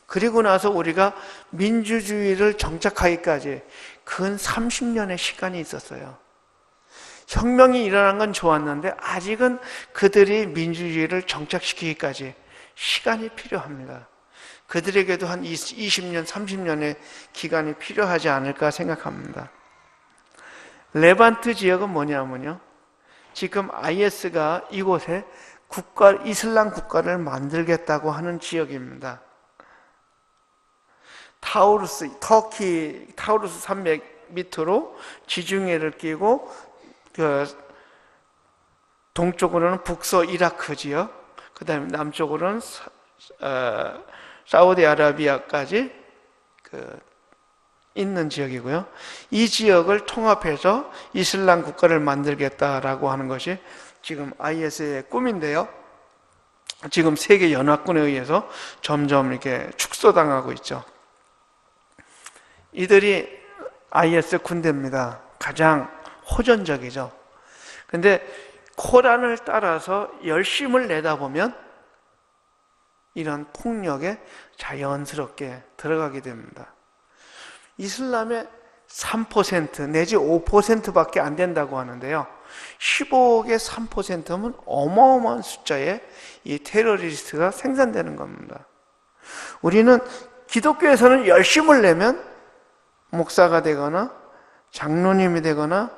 A: 그리고 나서 우리가 민주주의를 정착하기까지 근 30년의 시간이 있었어요. 혁명이 일어난 건 좋았는데 아직은 그들이 민주주의를 정착시키기까지 시간이 필요합니다. 그들에게도 한 20년, 30년의 기간이 필요하지 않을까 생각합니다. 레반트 지역은 뭐냐면요, 지금 IS가 이곳에 이슬람 국가를 만들겠다고 하는 지역입니다. 터키 타우루스 산맥 밑으로 지중해를 끼고 동쪽으로는 북서 이라크 지역, 그 다음에 남쪽으로는 사우디아라비아까지 있는 지역이고요. 이 지역을 통합해서 이슬람 국가를 만들겠다라고 하는 것이 지금 IS의 꿈인데요. 지금 세계 연합군에 의해서 점점 이렇게 축소당하고 있죠. 이들이 IS 군대입니다. 가장 호전적이죠. 근데 코란을 따라서 열심을 내다보면 이런 폭력에 자연스럽게 들어가게 됩니다. 이슬람의 3% 내지 5%밖에 안 된다고 하는데요. 15억의 3%면 어마어마한 숫자의 이 테러리스트가 생산되는 겁니다. 우리는 기독교에서는 열심을 내면 목사가 되거나 장로님이 되거나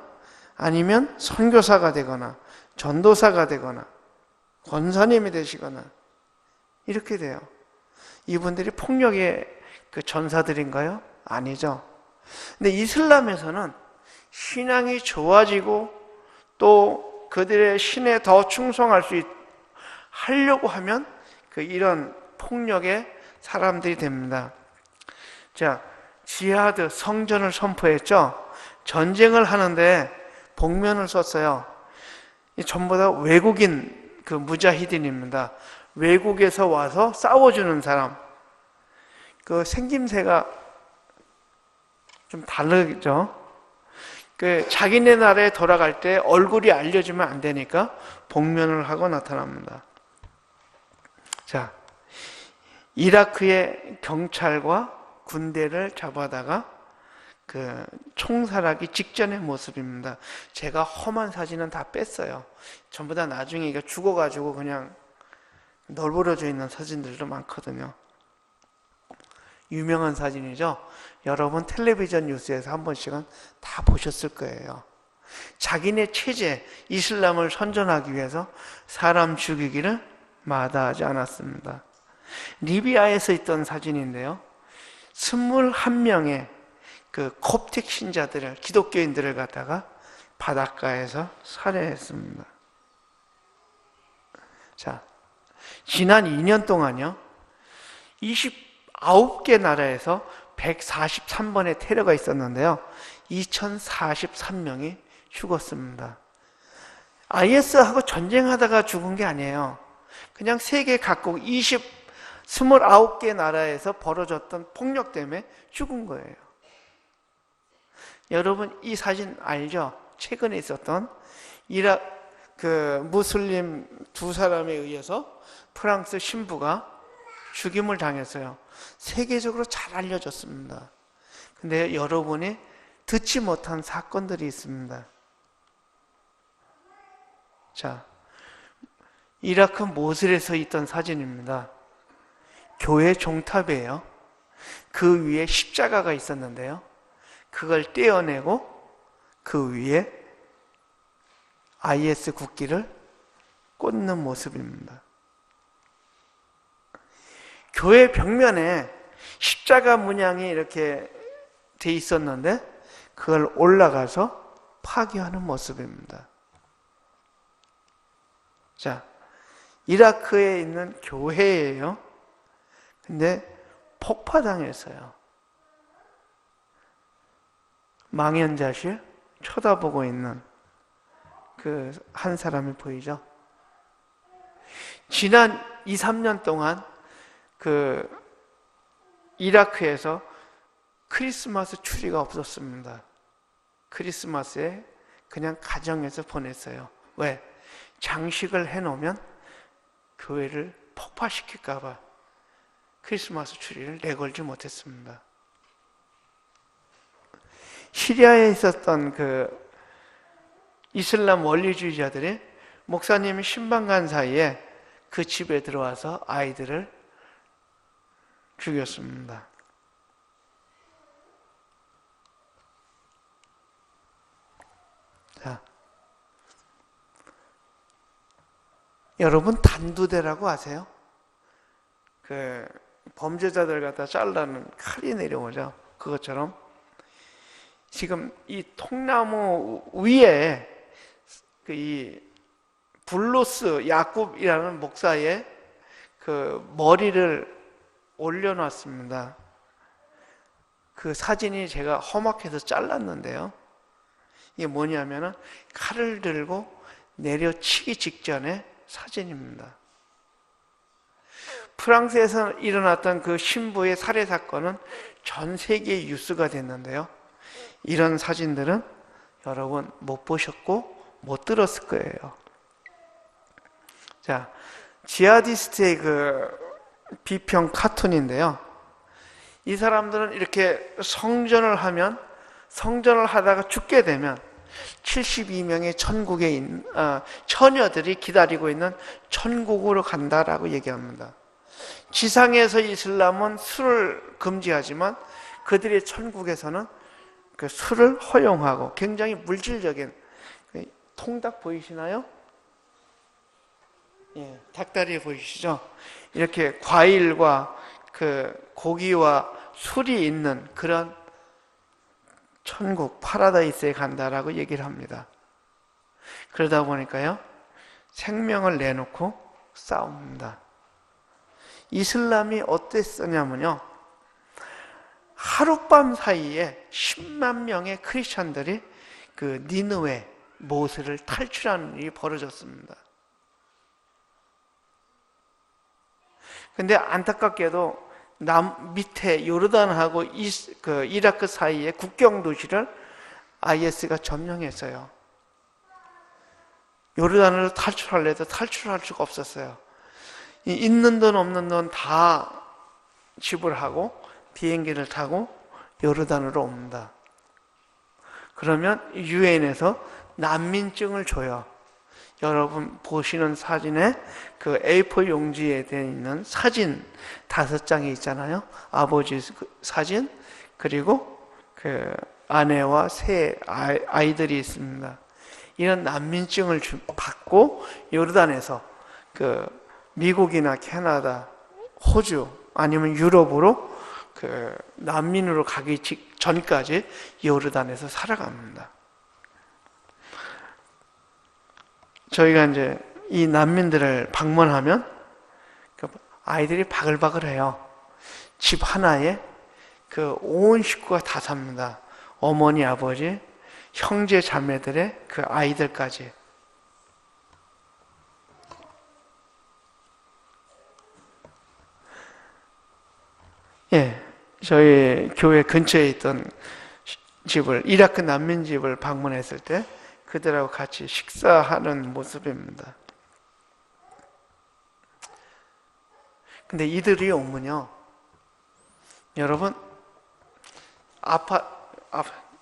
A: 아니면 선교사가 되거나 전도사가 되거나 권사님이 되시거나 이렇게 돼요. 이분들이 폭력의 전사들인가요? 아니죠. 근데 이슬람에서는 신앙이 좋아지고 또 그들의 신에 더 충성할 하려고 하면 이런 폭력의 사람들이 됩니다. 자, 지하드, 성전을 선포했죠. 전쟁을 하는데 복면을 썼어요. 전부 다 외국인 무자히딘입니다. 외국에서 와서 싸워주는 사람. 생김새가 좀 다르죠. 자기네 나라에 돌아갈 때 얼굴이 알려지면 안 되니까 복면을 하고 나타납니다. 자, 이라크의 경찰과 군대를 잡아다가 총살하기 직전의 모습입니다. 제가 험한 사진은 다 뺐어요. 전부 다 나중에 이게 죽어가지고 그냥 널브러져 있는 사진들도 많거든요. 유명한 사진이죠. 여러분 텔레비전 뉴스에서 한 번씩은 다 보셨을 거예요. 자기네 체제, 이슬람을 선전하기 위해서 사람 죽이기를 마다하지 않았습니다. 리비아에서 있던 사진인데요. 21명의 콥틱 신자들을, 기독교인들을 갖다가 바닷가에서 살해했습니다. 자, 지난 2년 동안요, 29개 나라에서 143번의 테러가 있었는데요. 2043명이 죽었습니다. IS하고 전쟁하다가 죽은 게 아니에요. 그냥 세계 각국 29개 나라에서 벌어졌던 폭력 때문에 죽은 거예요. 여러분 이 사진 알죠? 최근에 있었던 무슬림 두 사람에 의해서 프랑스 신부가 죽임을 당했어요. 세계적으로 잘 알려졌습니다. 근데 여러분이 듣지 못한 사건들이 있습니다. 자, 이라크 모슬에서 있던 사진입니다. 교회 종탑이에요. 그 위에 십자가가 있었는데요. 그걸 떼어내고 그 위에 IS 국기를 꽂는 모습입니다. 교회 벽면에 십자가 문양이 이렇게 돼 있었는데 그걸 올라가서 파괴하는 모습입니다. 자, 이라크에 있는 교회예요. 근데 폭파당했어요. 망연자실 쳐다보고 있는 한 사람이 보이죠? 지난 2, 3년 동안 이라크에서 크리스마스 추리가 없었습니다. 크리스마스에 그냥 가정에서 보냈어요. 왜? 장식을 해놓으면 교회를 폭파시킬까봐 크리스마스 추리를 내걸지 못했습니다. 시리아에 있었던 이슬람 원리주의자들이 목사님이 신방 간 사이에 그 집에 들어와서 아이들을 죽였습니다. 자, 여러분 단두대라고 아세요? 그 범죄자들 갖다 잘라는 칼이 내려오죠. 그것처럼 지금 이 통나무 위에 그 이 블루스 야굽이라는 목사의 그 머리를 올려놨습니다. 그 사진이 제가 험악해서 잘랐는데요. 이게 뭐냐면은 칼을 들고 내려치기 직전의 사진입니다. 프랑스에서 일어났던 그 신부의 살해 사건은 전 세계에 뉴스가 됐는데요. 이런 사진들은 여러분 못 보셨고 못 들었을 거예요. 자, 지하디스트의 그 비평 카툰인데요. 이 사람들은 이렇게 성전을 하다가 죽게 되면 72명의 천국에 있는 처녀들이 기다리고 있는 천국으로 간다라고 얘기합니다. 지상에서 이슬람은 술을 금지하지만 그들의 천국에서는 그 술을 허용하고 굉장히 물질적인 통닭 보이시나요? 예, 닭다리 보이시죠? 이렇게 과일과 그 고기와 술이 있는 그런 천국 파라다이스에 간다라고 얘기를 합니다. 그러다 보니까요, 생명을 내놓고 싸웁니다. 이슬람이 어땠었냐면요, 하룻밤 사이에 10만 명의 크리스천들이 그 니느웨 모세를 탈출하는 일이 벌어졌습니다. 근데 안타깝게도 밑에 요르단하고 이라크 사이의 국경 도시를 IS가 점령했어요. 요르단으로 탈출하려 해도 탈출할 수가 없었어요. 있는 돈 없는 돈 다 지불하고 비행기를 타고 요르단으로 옵니다. 그러면 유엔에서 난민증을 줘요. 여러분 보시는 사진에 그 A4 용지에 되어 있는 사진 5장이 있잖아요. 아버지 사진, 그리고 그 아내와 세 아이들이 있습니다. 이런 난민증을 받고 요르단에서 그 미국이나 캐나다, 호주 아니면 유럽으로 그 난민으로 가기 전까지 요르단에서 살아갑니다. 저희가 이제 이 난민들을 방문하면 아이들이 바글바글해요. 집 하나에 그 온 식구가 다 삽니다. 어머니, 아버지, 형제, 자매들의 그 아이들까지. 예, 저희 교회 근처에 있던 집을, 이라크 난민 집을 방문했을 때 그들하고 같이 식사하는 모습입니다. 근데 이들이 오면요, 여러분,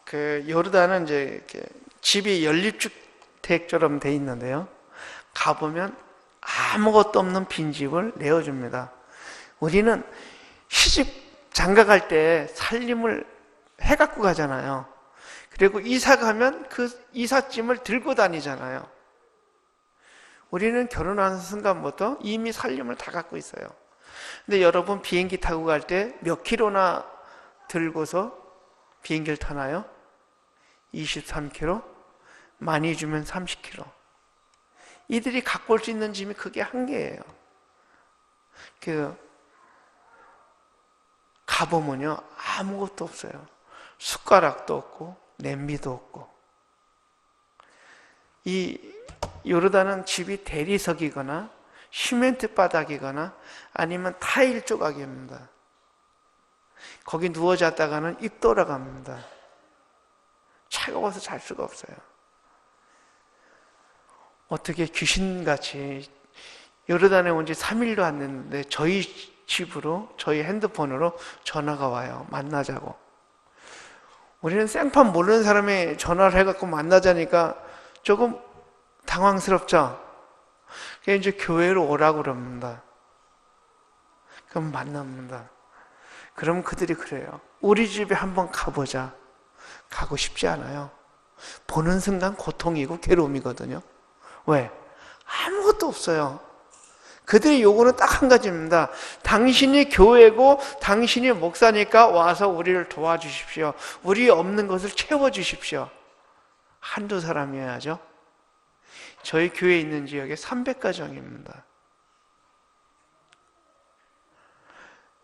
A: 그 요르단은 이제 이렇게 집이 연립주택처럼 돼 있는데요, 가보면 아무것도 없는 빈집을 내어줍니다. 우리는 시집 장가 갈 때 살림을 해갖고 가잖아요. 그리고 이사 가면 그 이삿짐을 들고 다니잖아요. 우리는 결혼하는 순간부터 이미 살림을 다 갖고 있어요. 근데 여러분 비행기 타고 갈 때 몇 킬로나 들고서 비행기를 타나요? 23kg? 많이 주면 30kg. 이들이 갖고 올 수 있는 짐이 그게 한계예요. 가보면요, 아무것도 없어요. 숟가락도 없고 냄비도 없고. 이 요르단은 집이 대리석이거나 시멘트 바닥이거나 아니면 타일 조각입니다. 거기 누워 잤다가는 입 돌아갑니다. 차가워서 잘 수가 없어요. 어떻게 귀신같이, 요르단에 온 지 3일도 안 됐는데 저희 집으로, 저희 핸드폰으로 전화가 와요. 만나자고. 우리는 생판 모르는 사람이 전화를 해갖고 만나자니까 조금 당황스럽죠? 그게 이제 교회로 오라고 그럽니다. 그럼 만납니다. 그럼 그들이 그래요. 우리 집에 한번 가보자. 가고 싶지 않아요. 보는 순간 고통이고 괴로움이거든요. 왜? 아무것도 없어요. 그들의 요구는 딱 한 가지입니다. 당신이 교회고 당신이 목사니까 와서 우리를 도와주십시오. 우리 없는 것을 채워주십시오. 한두 사람이어야죠. 저희 교회에 있는 지역에 300가정입니다.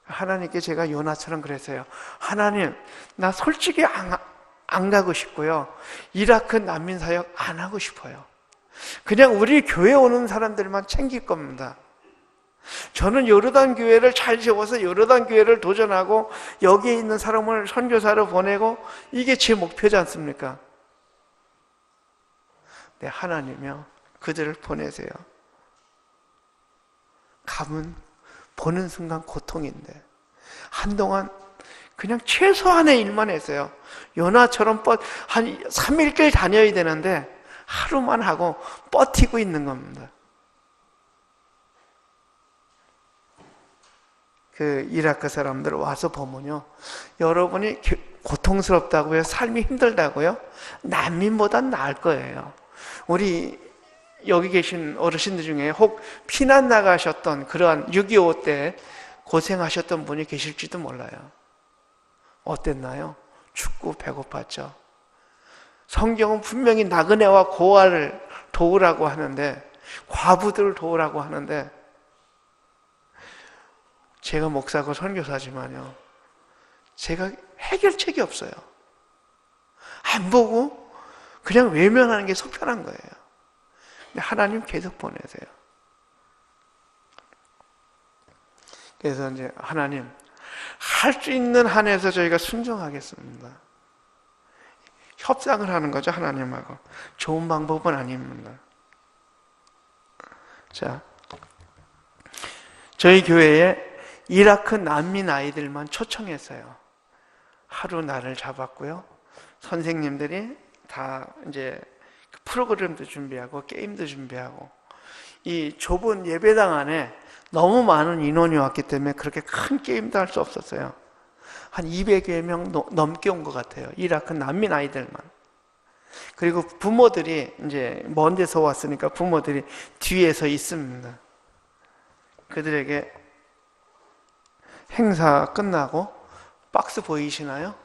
A: 하나님께 제가 요나처럼 그랬어요. 하나님, 나 솔직히 안 가고 싶고요. 이라크 난민 사역 안 하고 싶어요. 그냥 우리 교회 오는 사람들만 챙길 겁니다. 저는 요르단 교회를 잘 세워서 요르단 교회를 도전하고 여기에 있는 사람을 선교사로 보내고 이게 제 목표지 않습니까? 네, 하나님이요. 그들을 보내세요. 가면 보는 순간 고통인데 한동안 그냥 최소한의 일만 했어요. 요나처럼 한 3일길 다녀야 되는데 하루만 하고 버티고 있는 겁니다. 그 이라크 사람들 와서 보면요, 여러분이 고통스럽다고요, 삶이 힘들다고요, 난민보단 나을 거예요. 우리 여기 계신 어르신들 중에 혹 피난 나가셨던 그러한 6.25 때 고생하셨던 분이 계실지도 몰라요. 어땠나요? 춥고 배고팠죠. 성경은 분명히 나그네와 고아를 도우라고 하는데, 과부들을 도우라고 하는데, 제가 목사고 선교사지만요, 제가 해결책이 없어요. 안 보고 그냥 외면하는 게 속편한 거예요. 근데 하나님 계속 보내세요. 그래서 이제 하나님, 할 수 있는 한에서 저희가 순종하겠습니다. 협상을 하는 거죠, 하나님하고. 좋은 방법은 아닙니다. 자, 저희 교회에 이라크 난민 아이들만 초청했어요. 하루 날을 잡았고요. 선생님들이 다 이제 프로그램도 준비하고 게임도 준비하고, 이 좁은 예배당 안에 너무 많은 인원이 왔기 때문에 그렇게 큰 게임도 할 수 없었어요. 한 200여 명 넘게 온 것 같아요. 이라크 난민 아이들만. 그리고 부모들이 이제 먼 데서 왔으니까 부모들이 뒤에서 있습니다. 그들에게 행사 끝나고 박스 보이시나요?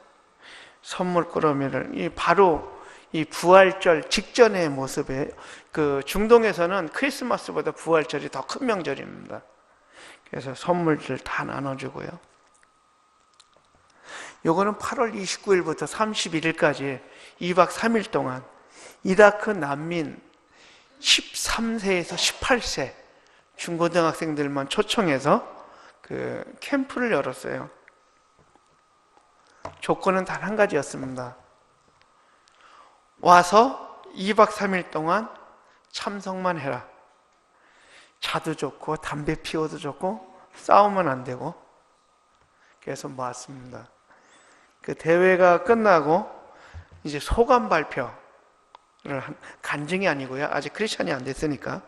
A: 선물 꾸러미를 바로 이 부활절 직전의 모습에, 그 중동에서는 크리스마스보다 부활절이 더 큰 명절입니다. 그래서 선물들 다 나눠주고요. 요거는 8월 29일부터 31일까지 2박 3일 동안 이라크 난민 13세에서 18세 중고등학생들만 초청해서 그 캠프를 열었어요. 조건은 단 한 가지였습니다. 와서 2박 3일 동안 참석만 해라. 자도 좋고 담배 피워도 좋고 싸우면 안 되고. 그래서 모았습니다. 그 대회가 끝나고 이제 소감 발표를 간증이 아니고요, 아직 크리스천이 안 됐으니까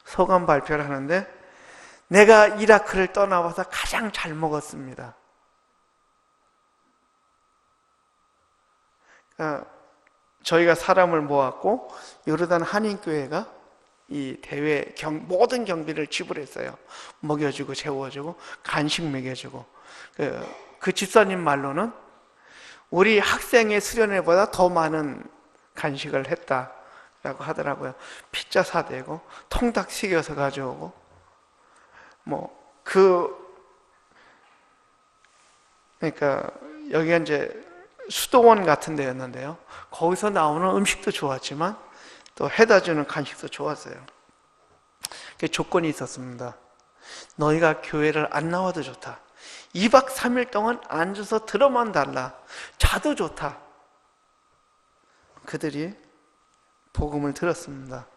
A: 소감 발표를 하는데, 내가 이라크를 떠나와서 가장 잘 먹었습니다. 저희가 사람을 모았고 요르단 한인교회가 이 대회 모든 경비를 지불했어요. 먹여주고 재워주고 간식 먹여주고. 그 집사님 말로는 우리 학생의 수련회보다 더 많은 간식을 했다라고 하더라고요. 피자 사대고 통닭 식여서 가져오고, 그러니까 여기가 이제 수도원 같은 데였는데요, 거기서 나오는 음식도 좋았지만 또 해다주는 간식도 좋았어요. 그 조건이 있었습니다. 너희가 교회를 안 나와도 좋다. 2박 3일 동안 앉아서 들어만 달라. 자도 좋다. 그들이 복음을 들었습니다.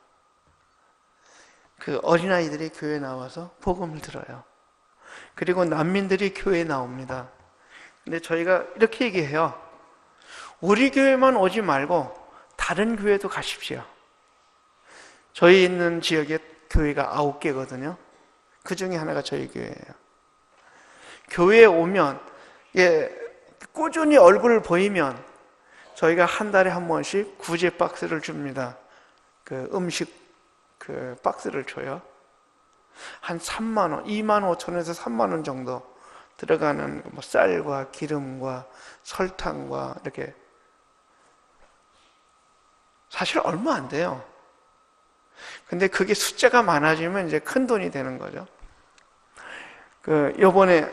A: 그 어린아이들이 교회에 나와서 복음을 들어요. 그리고 난민들이 교회에 나옵니다. 근데 저희가 이렇게 얘기해요. 우리 교회만 오지 말고 다른 교회도 가십시오. 저희 있는 지역에 교회가 9개거든요. 그 중에 하나가 저희 교회예요. 교회에 오면 예, 꾸준히 얼굴을 보이면 저희가 한 달에 한 번씩 구제 박스를 줍니다. 그 음식 그 박스를 줘요. 한 3만 원, 2만 5천에서 3만 원 정도 들어가는 뭐 쌀과 기름과 설탕과 이렇게 사실 얼마 안 돼요. 근데 그게 숫자가 많아지면 이제 큰 돈이 되는 거죠. 요번에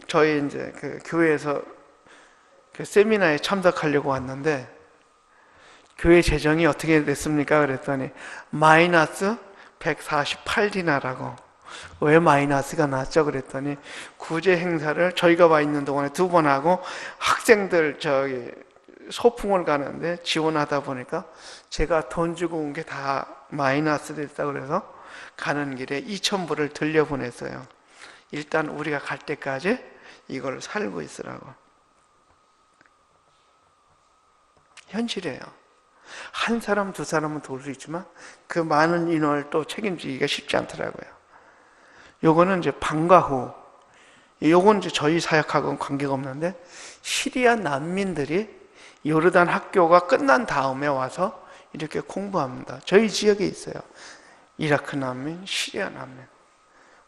A: 저희 이제 그 교회에서 그 세미나에 참석하려고 왔는데 교회 재정이 어떻게 됐습니까? 그랬더니 마이너스 148디나라고. 왜 마이너스가 났죠? 그랬더니 구제 행사를 저희가 와 있는 동안에 2번 하고 학생들 저기 소풍을 가는데 지원하다 보니까 제가 돈 주고 온 게 다 마이너스 됐다고 그래서 가는 길에 2,000불을 들려보냈어요. 일단 우리가 갈 때까지 이걸 살고 있으라고. 현실이에요. 한 사람, 두 사람은 도울 수 있지만 그 많은 인원을 또 책임지기가 쉽지 않더라고요. 요거는 이제 방과 후, 요건 이제 저희 사역하고는 관계가 없는데 시리아 난민들이 요르단 학교가 끝난 다음에 와서 이렇게 공부합니다. 저희 지역에 있어요. 이라크 난민, 시리아 난민.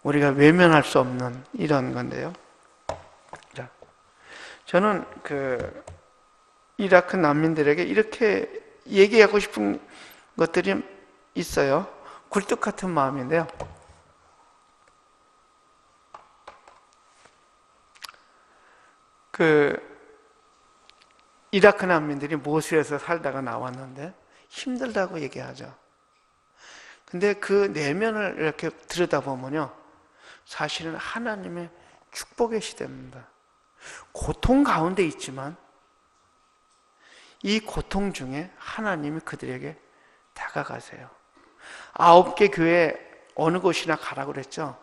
A: 우리가 외면할 수 없는 이런 건데요. 자, 저는 그 이라크 난민들에게 이렇게 얘기하고 싶은 것들이 있어요. 굴뚝 같은 마음인데요. 이라크 난민들이 모술에서 살다가 나왔는데 힘들다고 얘기하죠. 근데 그 내면을 이렇게 들여다보면요, 사실은 하나님의 축복의 시대입니다. 고통 가운데 있지만 이 고통 중에 하나님이 그들에게 다가가세요. 9개 교회 어느 곳이나 가라고 그랬죠.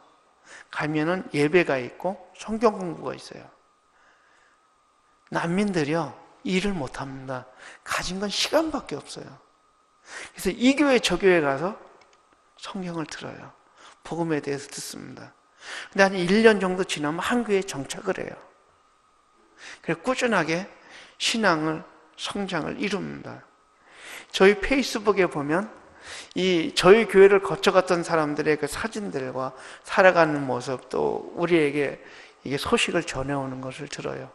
A: 가면은 예배가 있고 성경 공부가 있어요. 난민들이요, 일을 못합니다. 가진 건 시간밖에 없어요. 그래서 이 교회 저 교회 가서 성경을 들어요. 복음에 대해서 듣습니다. 근데 한 1년 정도 지나면 한 교회에 정착을 해요. 그래서 꾸준하게 신앙을 성장을 이룹니다. 저희 페이스북에 보면 저희 교회를 거쳐갔던 사람들의 그 사진들과 살아가는 모습, 또 우리에게 이게 소식을 전해오는 것을 들어요.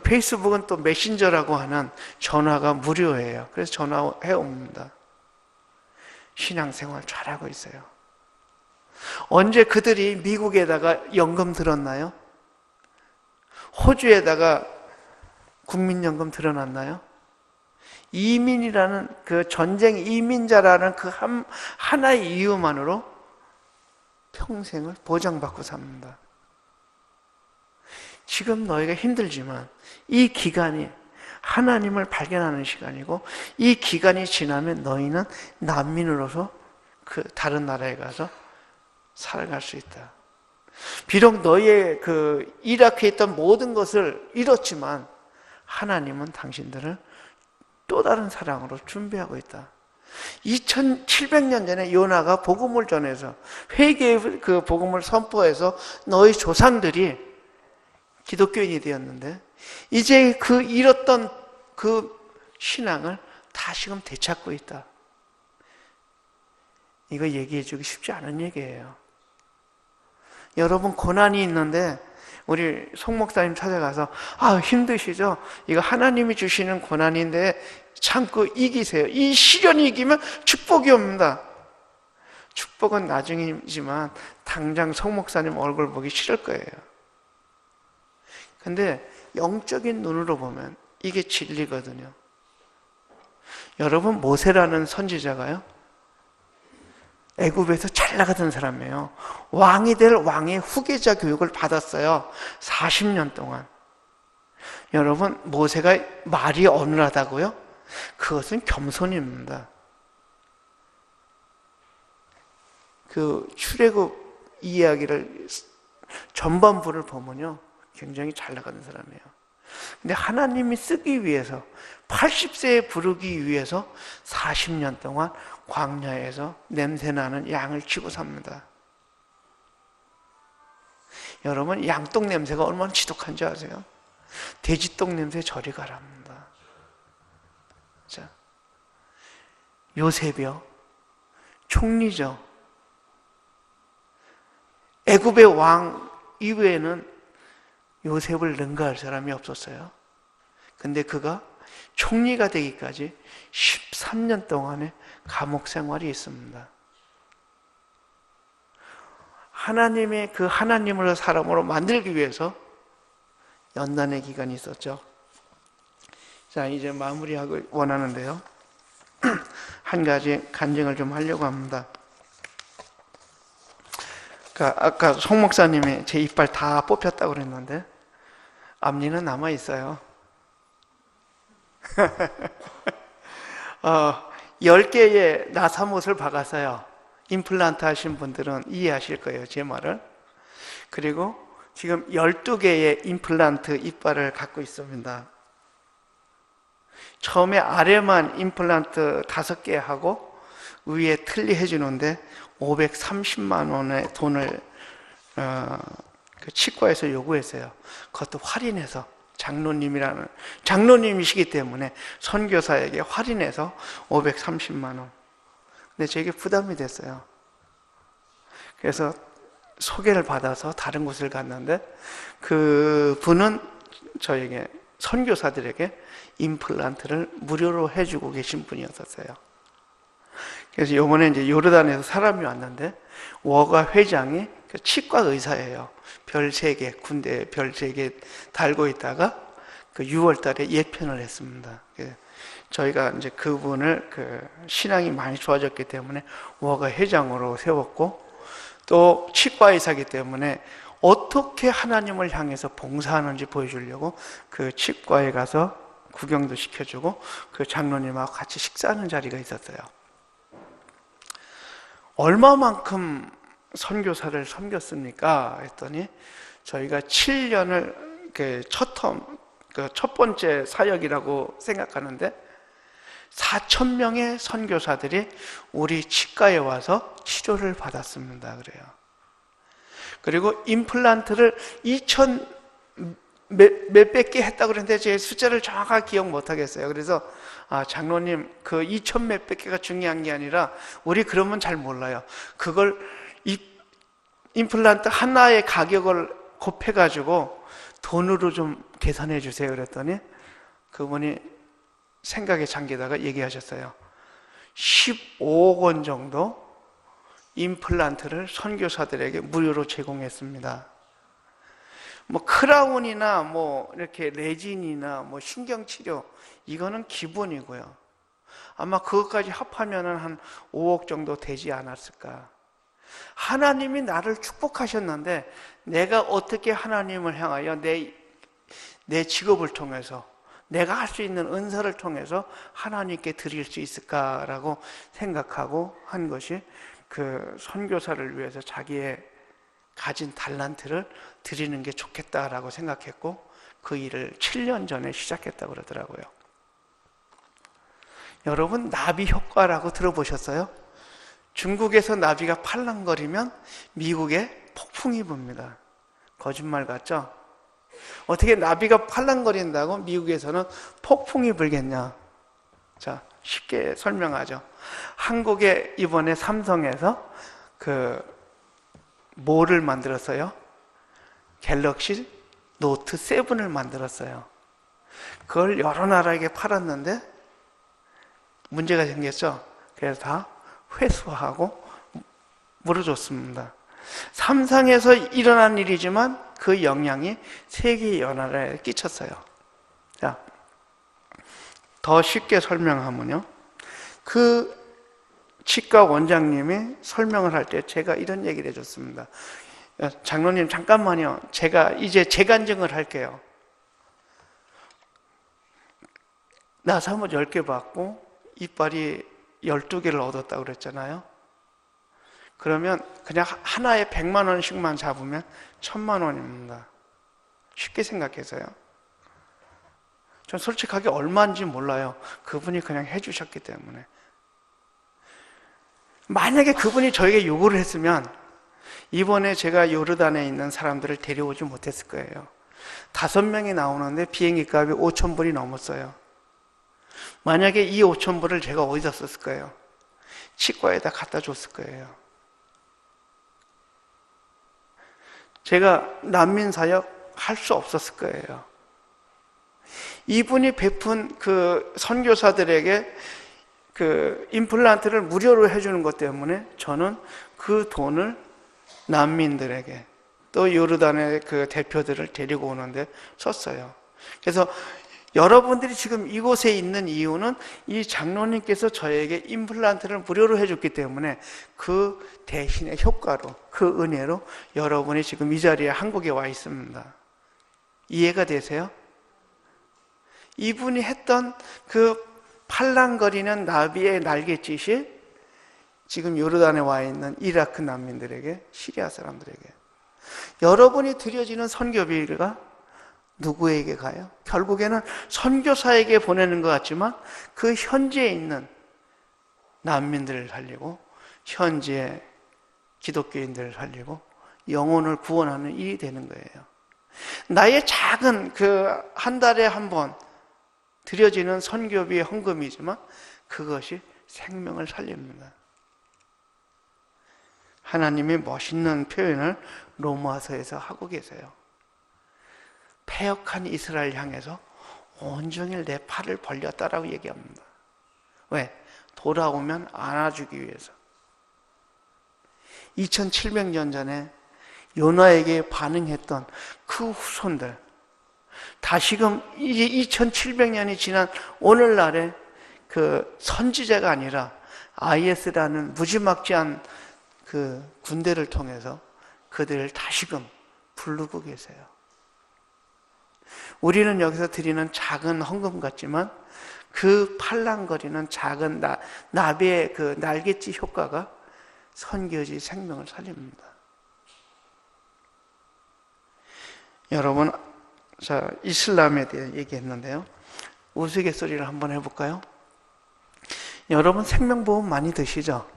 A: 페이스북은 또 메신저라고 하는 전화가 무료예요. 그래서 전화해 옵니다. 신앙생활 잘하고 있어요. 언제 그들이 미국에다가 연금 들었나요? 호주에다가 국민연금 들어놨나요? 이민이라는 그 전쟁 이민자라는 그 하나의 이유만으로 평생을 보장받고 삽니다. 지금 너희가 힘들지만 이 기간이 하나님을 발견하는 시간이고, 이 기간이 지나면 너희는 난민으로서 그 다른 나라에 가서 살아갈 수 있다. 비록 너희의 그 이라크에 있던 모든 것을 잃었지만 하나님은 당신들을 또 다른 사랑으로 준비하고 있다. 2700년 전에 요나가 복음을 전해서 회개의 그 복음을 선포해서 너희 조상들이 기독교인이 되었는데, 이제 그 잃었던 그 신앙을 다시금 되찾고 있다. 이거 얘기해 주기 쉽지 않은 얘기예요. 여러분 고난이 있는데 우리 송 목사님 찾아가서 힘드시죠? 이거 하나님이 주시는 고난인데 참고 이기세요. 이 시련이 이기면 축복이 옵니다. 축복은 나중이지만 당장 송 목사님 얼굴 보기 싫을 거예요. 근데 영적인 눈으로 보면 이게 진리거든요. 여러분, 모세라는 선지자가요, 애굽에서 잘 나가던 사람이에요. 왕이 될 왕의 후계자 교육을 받았어요. 40년 동안. 여러분, 모세가 말이 어눌하다고요? 그것은 겸손입니다. 그 출애굽 이야기를 전반부를 보면요, 굉장히 잘 나가는 사람이에요. 근데 하나님이 쓰기 위해서, 80세에 부르기 위해서 40년 동안 광야에서 냄새나는 양을 치고 삽니다. 여러분, 양똥 냄새가 얼마나 지독한지 아세요? 돼지똥 냄새 저리 가랍니다. 자, 요셉이요, 총리죠. 애굽의 왕 이외에는 요셉을 능가할 사람이 없었어요. 근데 그가 총리가 되기까지 13년 동안의 감옥 생활이 있습니다. 하나님의 그 하나님을 사람으로 만들기 위해서 연단의 기간이 있었죠. 자, 이제 마무리하고 원하는데요. 한 가지 간증을 좀 하려고 합니다. 아까 송 목사님이 제 이빨 다 뽑혔다고 그랬는데 앞니는 남아 있어요. 10개의 나사못을 박았어요. 임플란트 하신 분들은 이해하실 거예요, 제 말을. 그리고 지금 12개의 임플란트 이빨을 갖고 있습니다. 처음에 아래만 임플란트 5개 하고 위에 틀니 해주는데 530만 원의 돈을 그 치과에서 요구했어요. 그것도 할인해서, 장로님이시기 때문에 선교사에게 할인해서 530만 원. 근데 제게 부담이 됐어요. 그래서 소개를 받아서 다른 곳을 갔는데 그 분은 저에게, 선교사들에게 임플란트를 무료로 해주고 계신 분이었어요. 그래서 요번에 이제 요르단에서 사람이 왔는데 워가 회장이 그 치과 의사예요. 별 3개, 군대에 별 3개 달고 있다가 그 6월 달에 예편을 했습니다. 저희가 이제 그분을 그 신앙이 많이 좋아졌기 때문에 워가 회장으로 세웠고, 또 치과 의사이기 때문에 어떻게 하나님을 향해서 봉사하는지 보여주려고 그 치과에 가서 구경도 시켜주고 그 장로님하고 같이 식사하는 자리가 있었어요. 얼마만큼 선교사를 섬겼습니까? 했더니 저희가 7년을 첫 번째 사역이라고 생각하는데 4,000명의 선교사들이 우리 치과에 와서 치료를 받았습니다. 그래요. 그리고 임플란트를 2,000 몇백 개 했다고 그랬는데 제 숫자를 정확하게 기억 못 하겠어요. 그래서 장로님, 그 2,000 몇백 개가 중요한 게 아니라 우리 그러면 잘 몰라요. 그걸 임플란트 하나의 가격을 곱해가지고 돈으로 좀 계산해 주세요. 그랬더니 그분이 생각에 잠기다가 얘기하셨어요. 15억 원 정도 임플란트를 선교사들에게 무료로 제공했습니다. 뭐 크라운이나 뭐 이렇게 레진이나 뭐 신경치료, 이거는 기본이고요. 아마 그것까지 합하면은 한 5억 정도 되지 않았을까. 하나님이 나를 축복하셨는데 내가 어떻게 하나님을 향하여 내 직업을 통해서, 내가 할 수 있는 은사를 통해서 하나님께 드릴 수 있을까라고 생각하고 한 것이 그 선교사를 위해서 자기의 가진 달란트를 드리는 게 좋겠다라고 생각했고 그 일을 7년 전에 시작했다고 그러더라고요. 여러분, 나비 효과라고 들어보셨어요? 중국에서 나비가 팔랑거리면 미국에 폭풍이 붑니다. 거짓말 같죠? 어떻게 나비가 팔랑거린다고 미국에서는 폭풍이 불겠냐? 자, 쉽게 설명하죠. 한국에 이번에 삼성에서 뭐를 만들었어요? 갤럭시 노트 7을 만들었어요. 그걸 여러 나라에게 팔았는데 문제가 생겼죠. 그래서 다 회수하고 물어줬습니다. 삼성에서 일어난 일이지만 그 영향이 세계 여러 나라에 끼쳤어요. 자, 더 쉽게 설명하면요, 그 치과 원장님이 설명을 할 때 제가 이런 얘기를 해줬습니다. 장로님 잠깐만요, 제가 이제 재간증을 할게요. 나사못 10개 받고 이빨이 12개를 얻었다고 그랬잖아요. 그러면 그냥 하나에 100만 원씩만 잡으면 1,000만 원입니다. 쉽게 생각해서요. 전 솔직하게 얼마인지 몰라요. 그분이 그냥 해주셨기 때문에. 만약에 그분이 저에게 요구를 했으면 이번에 제가 요르단에 있는 사람들을 데려오지 못했을 거예요. 5명이 나오는데 비행기 값이 5,000불이 넘었어요. 만약에 이 5,000불을 제가 어디다 썼을까요? 치과에다 갖다 줬을 거예요. 제가 난민 사역 할 수 없었을 거예요. 이분이 베푼 그 선교사들에게 그 임플란트를 무료로 해주는 것 때문에 저는 그 돈을 난민들에게 또 요르단의 그 대표들을 데리고 오는데 썼어요. 그래서 여러분들이 지금 이곳에 있는 이유는 이 장로님께서 저에게 임플란트를 무료로 해줬기 때문에 그 대신의 효과로, 그 은혜로 여러분이 지금 이 자리에 한국에 와 있습니다. 이해가 되세요? 이분이 했던 그 팔랑거리는 나비의 날갯짓이 지금 요르단에 와 있는 이라크 난민들에게, 시리아 사람들에게, 여러분이 드려지는 선교비가 누구에게 가요? 결국에는 선교사에게 보내는 것 같지만 그 현지에 있는 난민들을 살리고 현지의 기독교인들을 살리고 영혼을 구원하는 일이 되는 거예요. 나의 작은 그 한 달에 한 번 드려지는 선교비의 헌금이지만 그것이 생명을 살립니다. 하나님이 멋있는 표현을 로마서에서 하고 계세요. 패역한 이스라엘 향해서 온종일 내 팔을 벌렸다라고 얘기합니다. 왜? 돌아오면 안아주기 위해서. 2700년 전에 요나에게 반응했던 그 후손들, 다시금 이제 2700년이 지난 오늘날에 그 선지자가 아니라 IS라는 무지막지한 그 군대를 통해서 그들을 다시금 부르고 계세요. 우리는 여기서 드리는 작은 헌금 같지만 그 팔랑거리는 작은 나비의 그 날갯짓 효과가 선교지 생명을 살립니다. 여러분, 자, 이슬람에 대해 얘기했는데요. 우스갯소리를 한번 해볼까요? 여러분 생명보험 많이 드시죠?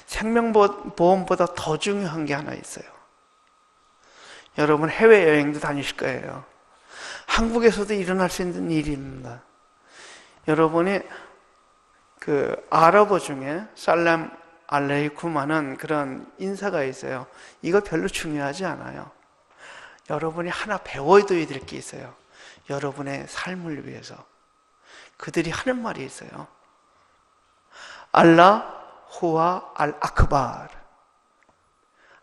A: 생명보험보다 더 중요한 게 하나 있어요. 여러분 해외여행도 다니실 거예요. 한국에서도 일어날 수 있는 일입니다. 여러분이 그 아랍어 중에 살람 알레이쿰 하는 그런 인사가 있어요. 이거 별로 중요하지 않아요. 여러분이 하나 배워둬야 될 게 있어요. 여러분의 삶을 위해서. 그들이 하는 말이 있어요. 알라 후와 알 아크발.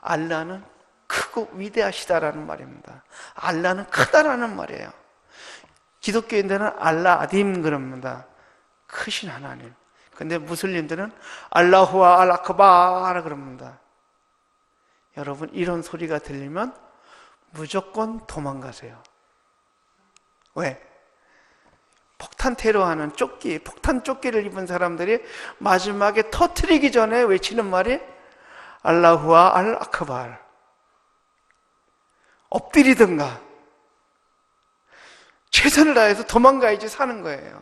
A: 알라는 크고 위대하시다라는 말입니다. 알라는 크다라는 말이에요. 기독교인들은 알라 아딤 그럽니다. 크신 하나님. 근데 무슬림들은 알라후와 알 아크발 그럽니다. 여러분 이런 소리가 들리면 무조건 도망가세요. 왜? 폭탄 테러하는 조끼, 폭탄 조끼를 입은 사람들이 마지막에 터트리기 전에 외치는 말이 알라후와 알 아크발. 엎드리든가 최선을 다해서 도망가야지 사는 거예요.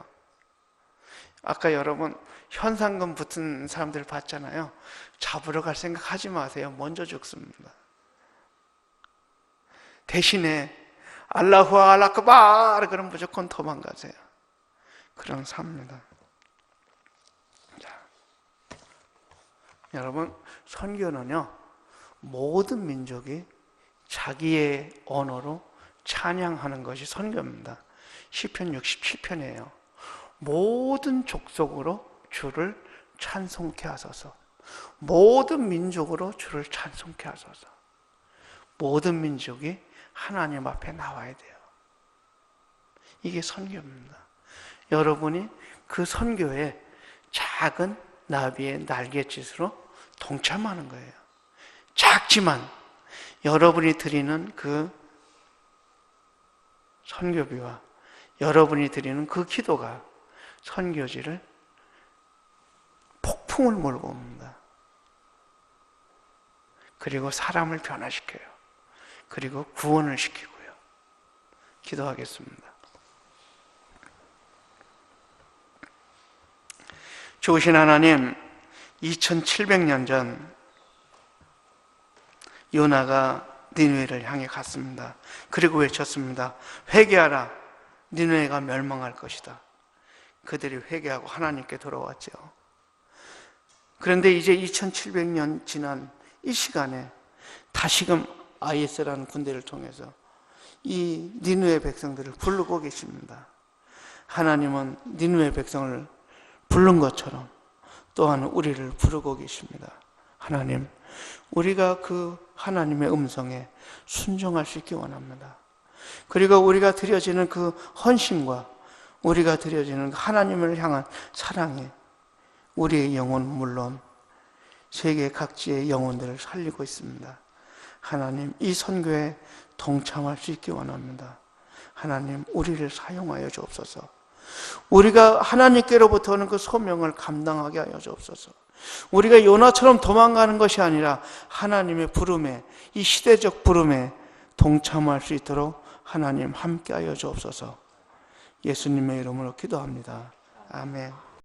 A: 아까 여러분 현상금 붙은 사람들 봤잖아요. 잡으러 갈 생각 하지 마세요. 먼저 죽습니다. 대신에 알라후 알라크발 그럼 무조건 도망가세요. 그럼 삽니다. 자, 여러분 선교는요 모든 민족이 자기의 언어로 찬양하는 것이 선교입니다. 시편 67편이에요. 모든 족속으로 주를 찬송케 하소서. 모든 민족으로 주를 찬송케 하소서. 모든 민족이 하나님 앞에 나와야 돼요. 이게 선교입니다. 여러분이 그 선교에 작은 나비의 날갯짓으로 동참하는 거예요. 작지만 여러분이 드리는 그 선교비와 여러분이 드리는 그 기도가 선교지를 폭풍을 몰고 옵니다. 그리고 사람을 변화시켜요. 그리고 구원을 시키고요. 기도하겠습니다. 좋으신 하나님, 2700년 전 요나가 니느웨를 향해 갔습니다. 그리고 외쳤습니다. 회개하라. 니느웨가 멸망할 것이다. 그들이 회개하고 하나님께 돌아왔죠. 그런데 이제 2700년 지난 이 시간에 다시금 IS라는 군대를 통해서 이 니느웨 백성들을 부르고 계십니다. 하나님은 니느웨 백성을 부른 것처럼 또한 우리를 부르고 계십니다. 하나님, 우리가 그 하나님의 음성에 순종할 수 있기 원합니다. 그리고 우리가 드려지는 그 헌신과 우리가 드려지는 하나님을 향한 사랑에 우리의 영혼 물론 세계 각지의 영혼들을 살리고 있습니다. 하나님, 이 선교에 동참할 수 있기 원합니다. 하나님, 우리를 사용하여 주옵소서. 우리가 하나님께로부터 오는 그 소명을 감당하게 하여 주옵소서. 우리가 요나처럼 도망가는 것이 아니라 하나님의 부름에, 이 시대적 부름에 동참할 수 있도록 하나님 함께 하여 주옵소서. 예수님의 이름으로 기도합니다. 아멘.